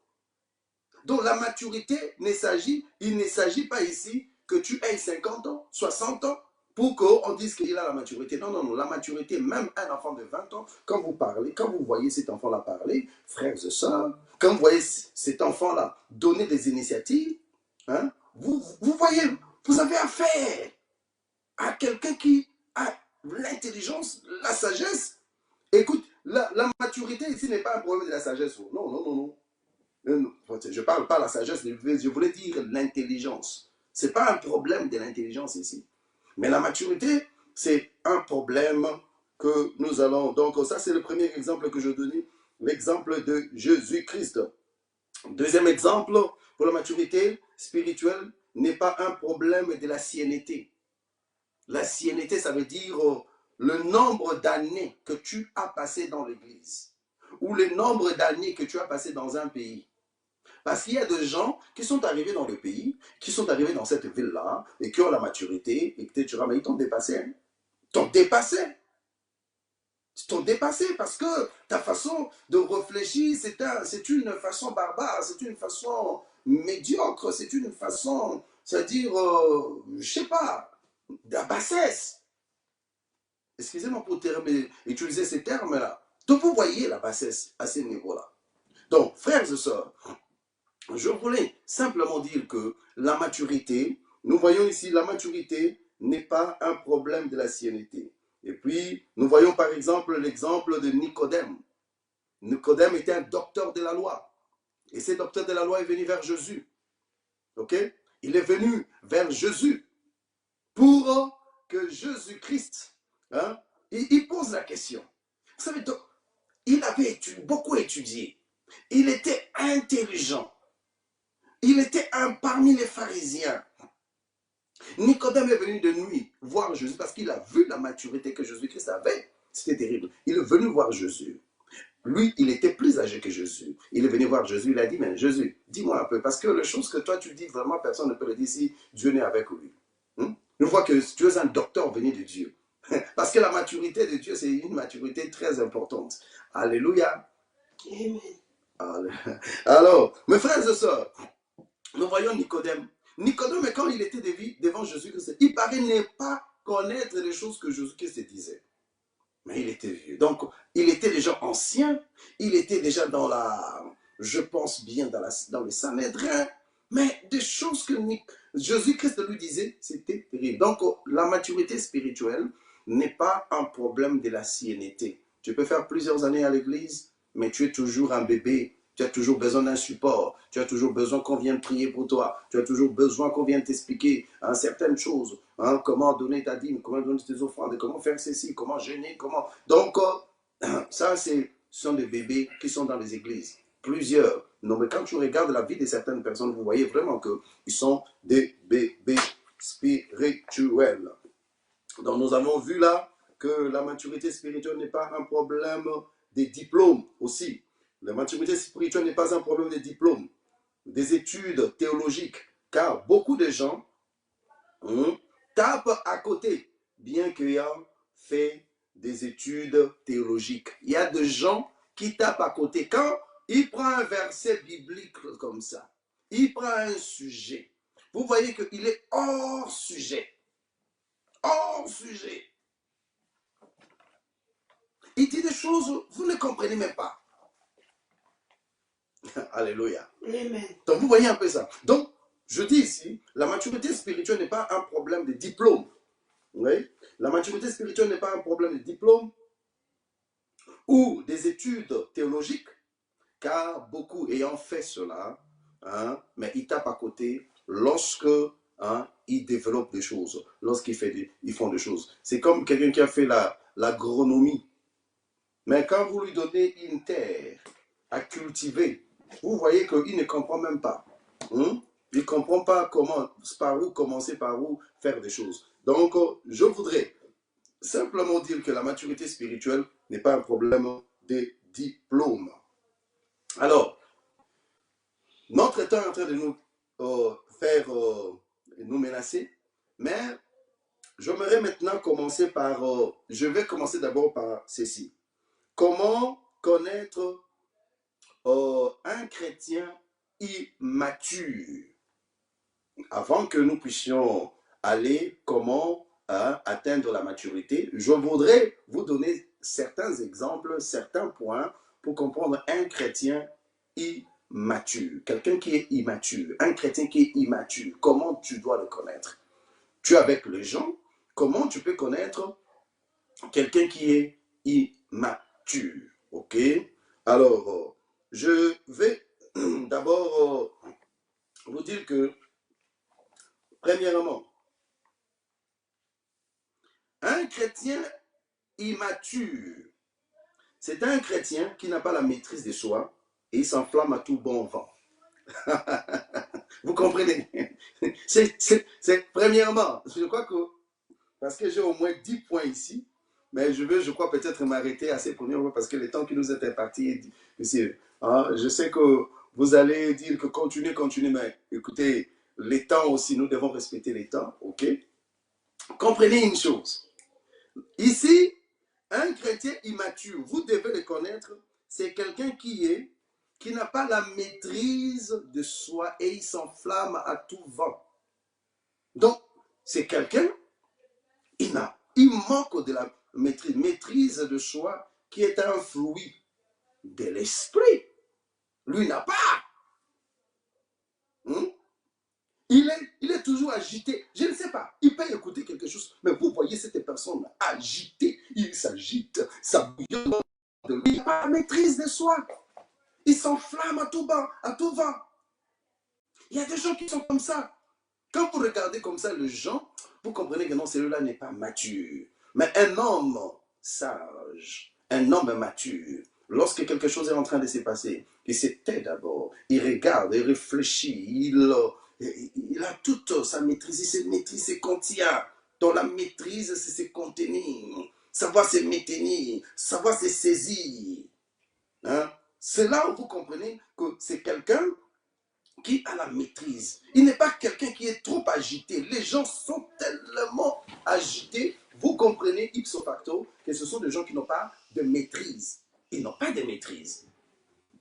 Donc la maturité, il ne s'agit pas ici que tu aies 50 ans, 60 ans, pour qu'on dise qu'il a la maturité. Non, la maturité, même un enfant de 20 ans, quand vous parlez, quand vous voyez cet enfant-là parler, frères et sœurs, quand vous voyez cet enfant-là donner des initiatives, hein, vous voyez, vous avez affaire à quelqu'un qui a l'intelligence, la sagesse. Écoute, la maturité ici n'est pas un problème de la sagesse. Non. Je ne parle pas de la sagesse, je voulais dire l'intelligence. Ce n'est pas un problème de l'intelligence ici. Mais la maturité, c'est un problème que nous allons... Donc ça, c'est le premier exemple que je donnais, l'exemple de Jésus-Christ. Deuxième exemple, pour la maturité spirituelle, n'est pas un problème de la sienneté. La sienneté, ça veut dire le nombre d'années que tu as passé dans l'église ou le nombre d'années que tu as passé dans un pays. Parce qu'il y a des gens qui sont arrivés dans le pays, qui sont arrivés dans cette ville-là et qui ont la maturité et que tu diras, mais ils t'ont dépassé. Hein? Ils t'ont dépassé. Ils t'ont dépassé parce que ta façon de réfléchir, c'est une façon barbare, c'est une façon médiocre, c'est une façon, c'est-à-dire, je ne sais pas, de la bassesse. Excusez-moi pour utiliser ces termes-là. Donc vous voyez la bassesse à ce niveau-là. Donc, frères et sœurs, je voulais simplement dire que la maturité, nous voyons ici, la maturité n'est pas un problème de l'ancienneté. Et puis, nous voyons par exemple l'exemple de Nicodème. Nicodème était un docteur de la loi. Et ce docteur de la loi est venu vers Jésus. Ok? Il est venu vers Jésus pour que Jésus-Christ, hein, il pose la question. Vous savez, donc, il avait beaucoup étudié. Il était intelligent. Il était un parmi les pharisiens. Nicodème est venu de nuit voir Jésus parce qu'il a vu la maturité que Jésus-Christ avait. C'était terrible. Il est venu voir Jésus. Lui, il était plus âgé que Jésus. Il est venu voir Jésus. Il a dit, mais Jésus, dis-moi un peu, parce que les choses que toi tu dis, vraiment, personne ne peut le dire si Dieu n'est avec lui. Une fois que tu es un docteur venu de Dieu. Parce que la maturité de Dieu, c'est une maturité très importante. Alléluia. Amen. Alors, mes frères et sœurs, nous voyons Nicodème. Nicodème, quand il était devant Jésus-Christ, il paraît ne pas connaître les choses que Jésus-Christ disait. Mais il était vieux. Donc, il était déjà ancien. Il était déjà dans la, je pense bien, dans le Sanhédrin. Mais des choses que Jésus-Christ lui disait, c'était terrible. Donc, la maturité spirituelle n'est pas un problème de l'ancienneté. Tu peux faire plusieurs années à l'église, mais tu es toujours un bébé. Tu as toujours besoin d'un support. Tu as toujours besoin qu'on vienne prier pour toi. Tu as toujours besoin qu'on vienne t'expliquer certaines choses. Comment donner ta dîme, comment donner tes offrandes, comment faire ceci, comment jeûner, comment... Donc, ça, ce sont des bébés qui sont dans les églises. Plusieurs. Non, mais quand tu regardes la vie de certaines personnes, vous voyez vraiment qu'ils sont des bébés spirituels. Donc, nous avons vu là que la maturité spirituelle n'est pas un problème des diplômes aussi. La maturité spirituelle n'est pas un problème des diplômes, des études théologiques, car beaucoup de gens tapent à côté, bien qu'ayant fait des études théologiques. Il y a des gens qui tapent à côté. Quand il prend un verset biblique comme ça, il prend un sujet, vous voyez qu'il est hors sujet. Hors sujet. Il dit des choses, vous ne comprenez même pas. Alléluia. Amen. Donc, vous voyez un peu ça. Donc, je dis ici, la maturité spirituelle n'est pas un problème de diplôme. Oui? La maturité spirituelle n'est pas un problème de diplôme ou des études théologiques, car beaucoup ayant fait cela, mais ils tapent à côté lorsque ils développent des choses, lorsqu'ils font des choses. C'est comme quelqu'un qui a fait l'agronomie. Mais quand vous lui donnez une terre à cultiver, vous voyez qu'il ne comprend même pas. Il ne comprend pas par où commencer, par où faire des choses. Donc, je voudrais simplement dire que la maturité spirituelle n'est pas un problème de diplôme. Alors, notre temps est en train de nous nous menacer, mais j'aimerais maintenant commencer par, je vais commencer d'abord par ceci. Comment connaître un chrétien immature? Avant que nous puissions aller comment atteindre la maturité, je voudrais vous donner certains exemples, certains points pour comprendre un chrétien immature. Quelqu'un qui est immature, un chrétien qui est immature, comment tu dois le connaître? Tu es avec les gens, comment tu peux connaître quelqu'un qui est immature? Ok? Alors, je vais d'abord vous dire que, premièrement, un chrétien immature, c'est un chrétien qui n'a pas la maîtrise de soi et il s'enflamme à tout bon vent. Vous comprenez? C'est premièrement, je crois que, parce que j'ai au moins 10 points ici, Mais je crois peut-être m'arrêter à ces premiers mots parce que le temps qui nous est imparti, monsieur, hein, je sais que vous allez dire que continuez, continuez, mais écoutez, les temps aussi, nous devons respecter les temps, ok? Comprenez une chose. Ici, un chrétien immature, vous devez le connaître, c'est quelqu'un qui n'a pas la maîtrise de soi et il s'enflamme à tout vent. Donc, c'est quelqu'un, il manque de la maîtrise de soi qui est un fruit de l'esprit. Lui n'a pas. Hmm? Il est toujours agité. Je ne sais pas. Il peut écouter quelque chose. Mais vous voyez cette personne agitée. Il s'agite. Ça bouillonne de lui. Il n'a pas la maîtrise de soi. Il s'enflamme à tout vent, à tout vent. Il y a des gens qui sont comme ça. Quand vous regardez comme ça les gens, vous comprenez que non, celui-là n'est pas mature. Mais un homme sage, un homme mature, lorsque quelque chose est en train de se passer, il se tait d'abord, il regarde, il réfléchit, il a toute sa maîtrise, il se maîtrise, il se contient. Dans la maîtrise, c'est se contenir, savoir se maintenir, savoir se saisir. Hein? C'est là où vous comprenez que c'est quelqu'un qui a la maîtrise. Il n'est pas quelqu'un qui est trop agité. Les gens sont tellement agités, vous comprenez ipso facto que ce sont des gens qui n'ont pas de maîtrise. Ils n'ont pas de maîtrise.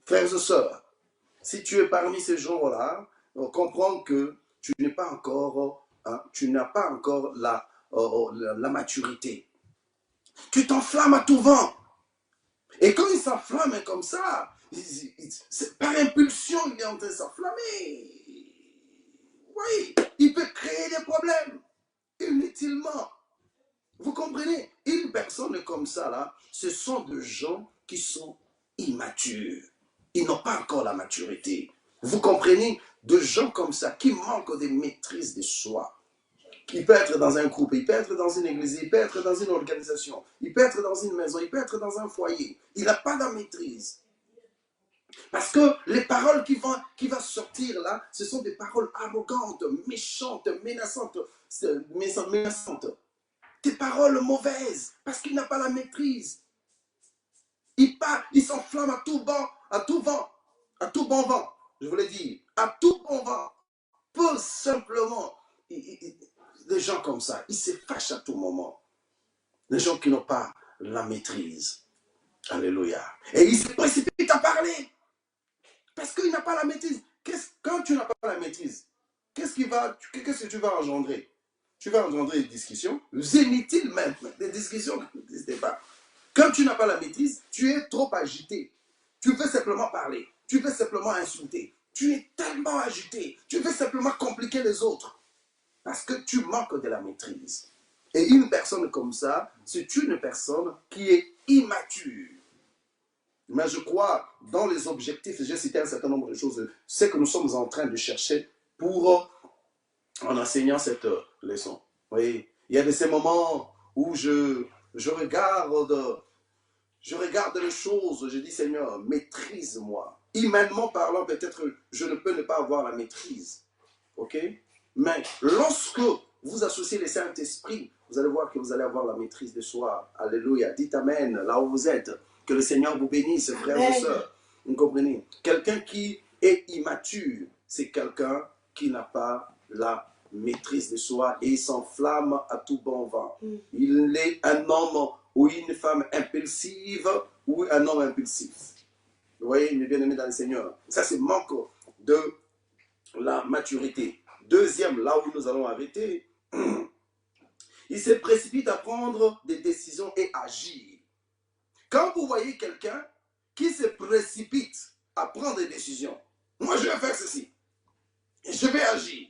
Frères et sœurs, si tu es parmi ces gens-là, comprends que tu n'es pas encore, hein, tu n'as pas encore la maturité. Tu t'enflammes à tout vent. Et quand il s'enflamme comme ça, par impulsion, il est en train de s'enflammer. Oui, il peut créer des problèmes inutilement. Vous comprenez? Une personne comme ça, là, ce sont des gens qui sont immatures. Ils n'ont pas encore la maturité. Vous comprenez? De gens comme ça qui manquent de maîtrise de soi. Il peut être dans un groupe, il peut être dans une église, il peut être dans une organisation, il peut être dans une maison, il peut être dans un foyer. Il n'a pas de maîtrise. Parce que les paroles qui vont sortir là, ce sont des paroles arrogantes, méchantes, menaçantes. Des paroles mauvaises, parce qu'il n'a pas la maîtrise. Il part, il s'enflamme à tout vent, à tout vent, à tout bon vent, je voulais dire, à tout bon vent. Peu simplement, des gens comme ça, ils se fâchent à tout moment. Des gens qui n'ont pas la maîtrise. Alléluia. Et ils se précipitent à parler. Parce qu'il n'a pas la maîtrise. Quand tu n'as pas la maîtrise, qu'est-ce que tu vas engendrer? Tu vas engendrer des discussions, inutiles même, des discussions qui n'existaient pas. Quand tu n'as pas la maîtrise, tu es trop agité. Tu veux simplement parler. Tu veux simplement insulter. Tu es tellement agité. Tu veux simplement compliquer les autres. Parce que tu manques de la maîtrise. Et une personne comme ça, c'est une personne qui est immature. Mais je crois, dans les objectifs, j'ai cité un certain nombre de choses, c'est que nous sommes en train de chercher pour, en enseignant cette leçon. Oui, il y a de ces moments où je regarde les choses, je dis Seigneur, maîtrise-moi. Humainement parlant, peut-être je ne peux ne pas avoir la maîtrise. Ok? Mais lorsque vous associez le Saint-Esprit, vous allez voir que vous allez avoir la maîtrise de soi. Alléluia. Dites Amen, là où vous êtes. Que le Seigneur vous bénisse, frères et sœurs. Vous comprenez? Quelqu'un qui est immature, c'est quelqu'un qui n'a pas la maîtrise de soi et il s'enflamme à tout bon vent. Il est un homme ou une femme impulsive ou un homme impulsif. Vous voyez, mes bien-aimés dans le Seigneur. Ça, c'est manque de la maturité. Deuxième, là où nous allons arrêter, il se précipite à prendre des décisions et agir. Quand vous voyez quelqu'un qui se précipite à prendre des décisions, moi je vais faire ceci, et je vais agir.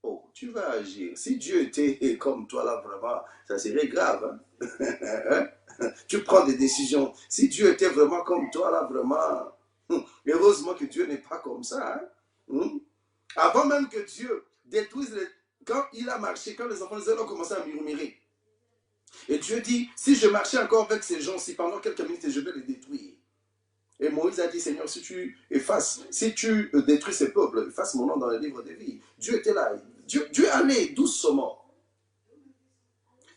Oh, tu vas agir. Si Dieu était comme toi là, vraiment, ça serait grave. Hein? Tu prends des décisions. Si Dieu était vraiment comme toi là, vraiment, heureusement que Dieu n'est pas comme ça. Hein? Avant même que Dieu détruise quand il a marché, quand les enfants d'Israël ont commencé à murmurer. Et Dieu dit, si je marchais encore avec ces gens-ci pendant quelques minutes, je vais les détruire. Et Moïse a dit, Seigneur, si tu détruis ces peuples, efface mon nom dans le livre de vie. Dieu était là. Dieu allait doucement.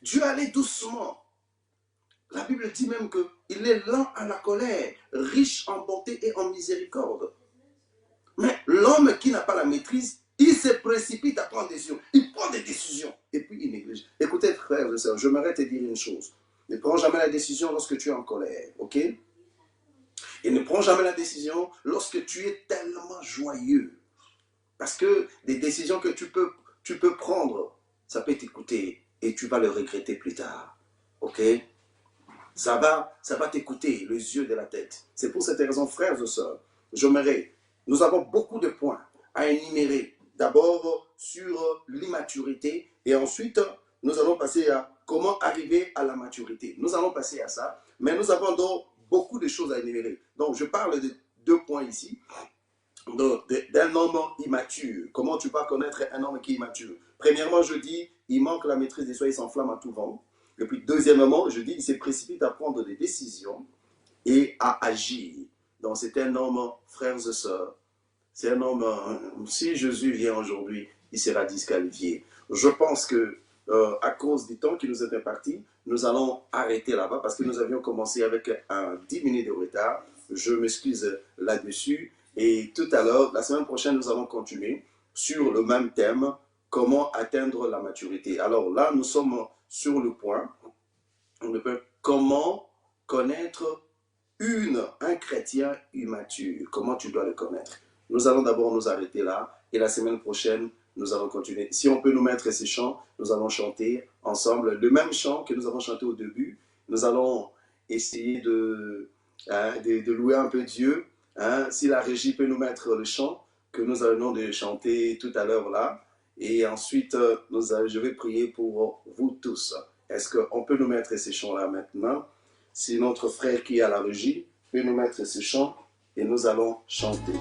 Dieu allait doucement. La Bible dit même qu'il est lent à la colère, riche en bonté et en miséricorde. Mais l'homme qui n'a pas la maîtrise, il se précipite à prendre des décisions. Il prend des décisions et puis il néglige. Écoutez, frères et sœurs, j'aimerais te dire une chose. Ne prends jamais la décision lorsque tu es en colère, ok? Et ne prends jamais la décision lorsque tu es tellement joyeux. Parce que des décisions que tu peux prendre, ça peut t'écouter et tu vas le regretter plus tard. Ok? Ça va t'écouter les yeux de la tête. C'est pour cette raison, frères et sœurs, j'aimerais, nous avons beaucoup de points à énumérer. D'abord sur l'immaturité et ensuite nous allons passer à comment arriver à la maturité. Nous allons passer à ça, mais nous avons donc beaucoup de choses à énumérer. Donc je parle de 2 points ici. D'un homme immature. Comment tu vas connaître un homme qui est immature? Premièrement, je dis, il manque la maîtrise des soi, il s'enflamme à tout vent. Et puis, deuxièmement, je dis, il se précipite à prendre des décisions et à agir. Donc, c'est un homme, frères et sœurs, c'est un homme, si Jésus vient aujourd'hui, il sera disqualifié. Je pense que, à cause du temps qui nous est imparti, nous allons arrêter là-bas parce que nous avions commencé avec un 10 minutes de retard. Je m'excuse là-dessus. Et tout à l'heure, la semaine prochaine, nous allons continuer sur le même thème, comment atteindre la maturité. Alors là, nous sommes sur le point, comment connaître un chrétien immature, comment tu dois le connaître. Nous allons d'abord nous arrêter là, et la semaine prochaine, nous allons continuer. Si on peut nous mettre ces chants, nous allons chanter ensemble le même chant que nous avons chanté au début. Nous allons essayer de louer un peu Dieu. Si la régie peut nous mettre le chant que nous allons de chanter tout à l'heure là. Et ensuite, je vais prier pour vous tous. Est-ce qu'on peut nous mettre ces chants-là maintenant? Si notre frère qui est à la régie peut nous mettre ces chants et nous allons chanter.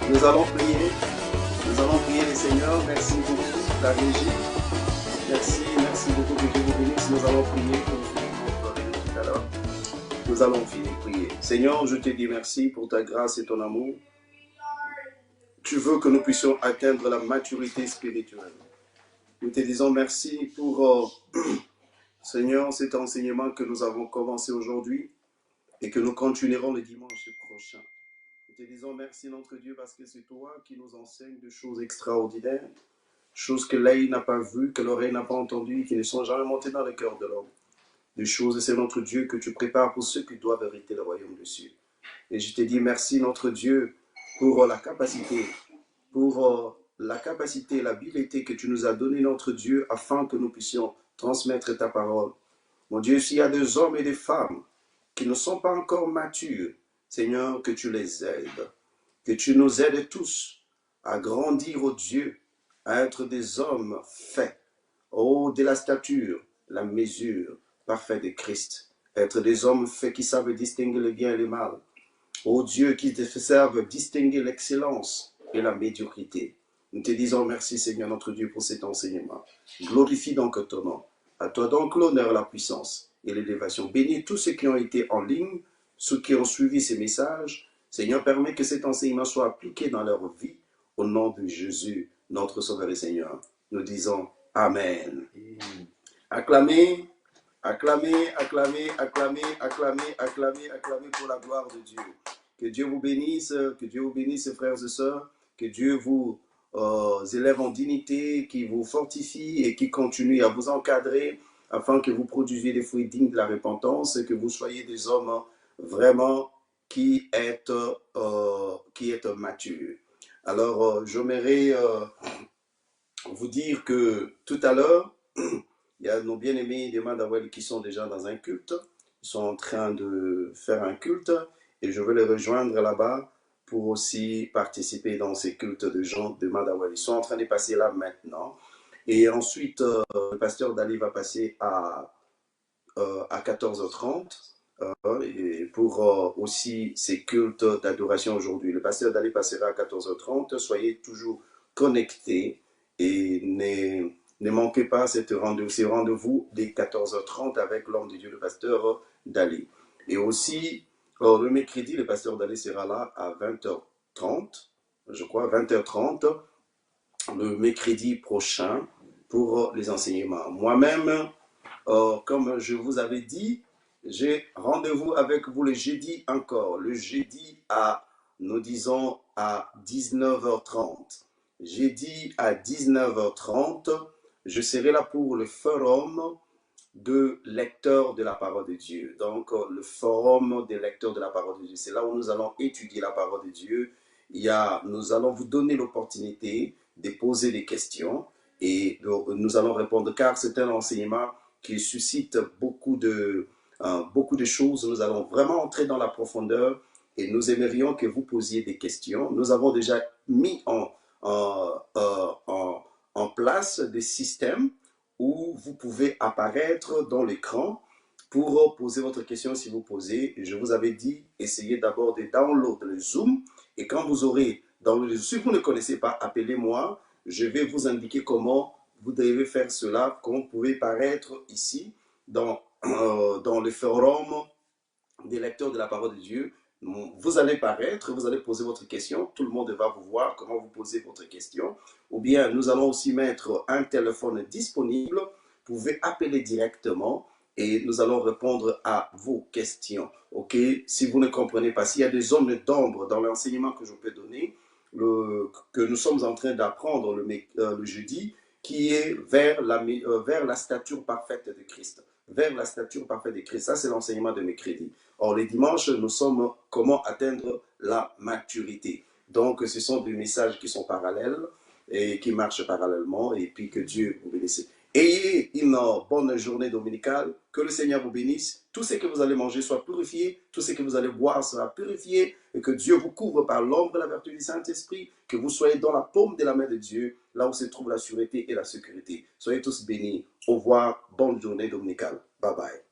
Nous allons prier. Nous allons prier les seigneurs. Merci beaucoup, la régie. Merci beaucoup, que Dieu vous bénisse. Nous allons prier pour finir notre réunion tout à l'heure. Nous allons finir prier. Seigneur, je te dis merci pour ta grâce et ton amour. Tu veux que nous puissions atteindre la maturité spirituelle. Nous te disons merci pour, Seigneur, cet enseignement que nous avons commencé aujourd'hui et que nous continuerons le dimanche prochain. Nous te disons merci, notre Dieu, parce que c'est toi qui nous enseignes des choses extraordinaires, choses que l'œil n'a pas vues, que l'oreille n'a pas entendues, qui ne sont jamais montées dans le cœur de l'homme. Des choses, c'est notre Dieu que tu prépares pour ceux qui doivent hériter le royaume des cieux. Et je te dis merci, notre Dieu, pour la capacité, l'habileté que tu nous as donnée, notre Dieu, afin que nous puissions transmettre ta parole. Mon Dieu, s'il y a des hommes et des femmes qui ne sont pas encore matures, Seigneur, que tu les aides, que tu nous aides tous à grandir, oh Dieu, à être des hommes faits, oh, de la stature, la mesure parfaite de Christ, être des hommes faits qui savent distinguer le bien et le mal, oh Dieu, qui te servent distinguer l'excellence et la médiocrité. Nous te disons merci, Seigneur notre Dieu, pour cet enseignement. Glorifie donc ton nom. À toi donc l'honneur, la puissance et l'élévation. Bénis tous ceux qui ont été en ligne, ceux qui ont suivi ces messages. Seigneur, permets que cet enseignement soit appliqué dans leur vie. Au nom de Jésus, notre Sauveur et Seigneur, nous disons Amen. Acclamez, acclamez, acclamez, acclamez, acclamez, acclamez, acclamez pour la gloire de Dieu. Que Dieu vous bénisse, frères et sœurs. Que Dieu vous élève en dignité, qui vous fortifie et qui continue à vous encadrer afin que vous produisiez des fruits dignes de la repentance et que vous soyez des hommes vraiment qui êtes matures. Alors, j'aimerais vous dire que tout à l'heure, il y a nos bien-aimés des Madawel qui sont déjà dans un culte. Ils sont en train de faire un culte et je vais les rejoindre là-bas pour aussi participer dans ces cultes de gens de Madawel. Ils sont en train de passer là maintenant. Et ensuite, le pasteur Dali va passer à 14h30 et pour aussi ces cultes d'adoration aujourd'hui. Le pasteur Dali passera à 14h30. Soyez toujours connectés et ne manquez pas ces rendez-vous dès 14h30 avec l'homme de Dieu, le pasteur Dali. Et aussi, le mercredi, le pasteur Dali sera là à 20h30, je crois, 20h30, le mercredi prochain pour les enseignements. Moi-même, comme je vous avais dit, j'ai rendez-vous avec vous le jeudi encore. Le jeudi nous disons à 19h30. Jeudi à 19h30, je serai là pour le forum de lecteurs de la parole de Dieu. Donc, le forum des lecteurs de la parole de Dieu, c'est là où nous allons étudier la parole de Dieu. Nous allons vous donner l'opportunité de poser des questions et nous allons répondre, car c'est un enseignement qui suscite beaucoup de choses. Nous allons vraiment entrer dans la profondeur et nous aimerions que vous posiez des questions. Nous avons déjà mis en place des systèmes où vous pouvez apparaître dans l'écran pour poser votre question si vous posez. Je vous avais dit, essayez d'abord de download le Zoom et quand vous aurez downloadé, si vous ne connaissez pas, appelez-moi. Je vais vous indiquer comment vous devez faire cela, comment vous pouvez paraître ici dans le forum des lecteurs de la parole de Dieu. Vous allez paraître, vous allez poser votre question, tout le monde va vous voir comment vous posez votre question. Ou bien nous allons aussi mettre un téléphone disponible, vous pouvez appeler directement et nous allons répondre à vos questions. Ok? Si vous ne comprenez pas, s'il y a des zones d'ombre dans l'enseignement que je peux donner, que nous sommes en train d'apprendre le jeudi, qui est vers la stature parfaite de Christ. Vers la stature parfaite de Christ. Ça, c'est l'enseignement de mercredi. Or, les dimanches, nous sommes comment atteindre la maturité. Donc, ce sont des messages qui sont parallèles et qui marchent parallèlement. Et puis, que Dieu vous bénisse. Ayez une bonne journée dominicale. Que le Seigneur vous bénisse. Tout ce que vous allez manger soit purifié. Tout ce que vous allez boire sera purifié. Et que Dieu vous couvre par l'ombre et la vertu du Saint-Esprit. Que vous soyez dans la paume de la main de Dieu, là où se trouve la sûreté et la sécurité. Soyez tous bénis. Au revoir. Bonne journée dominicale. Bye bye.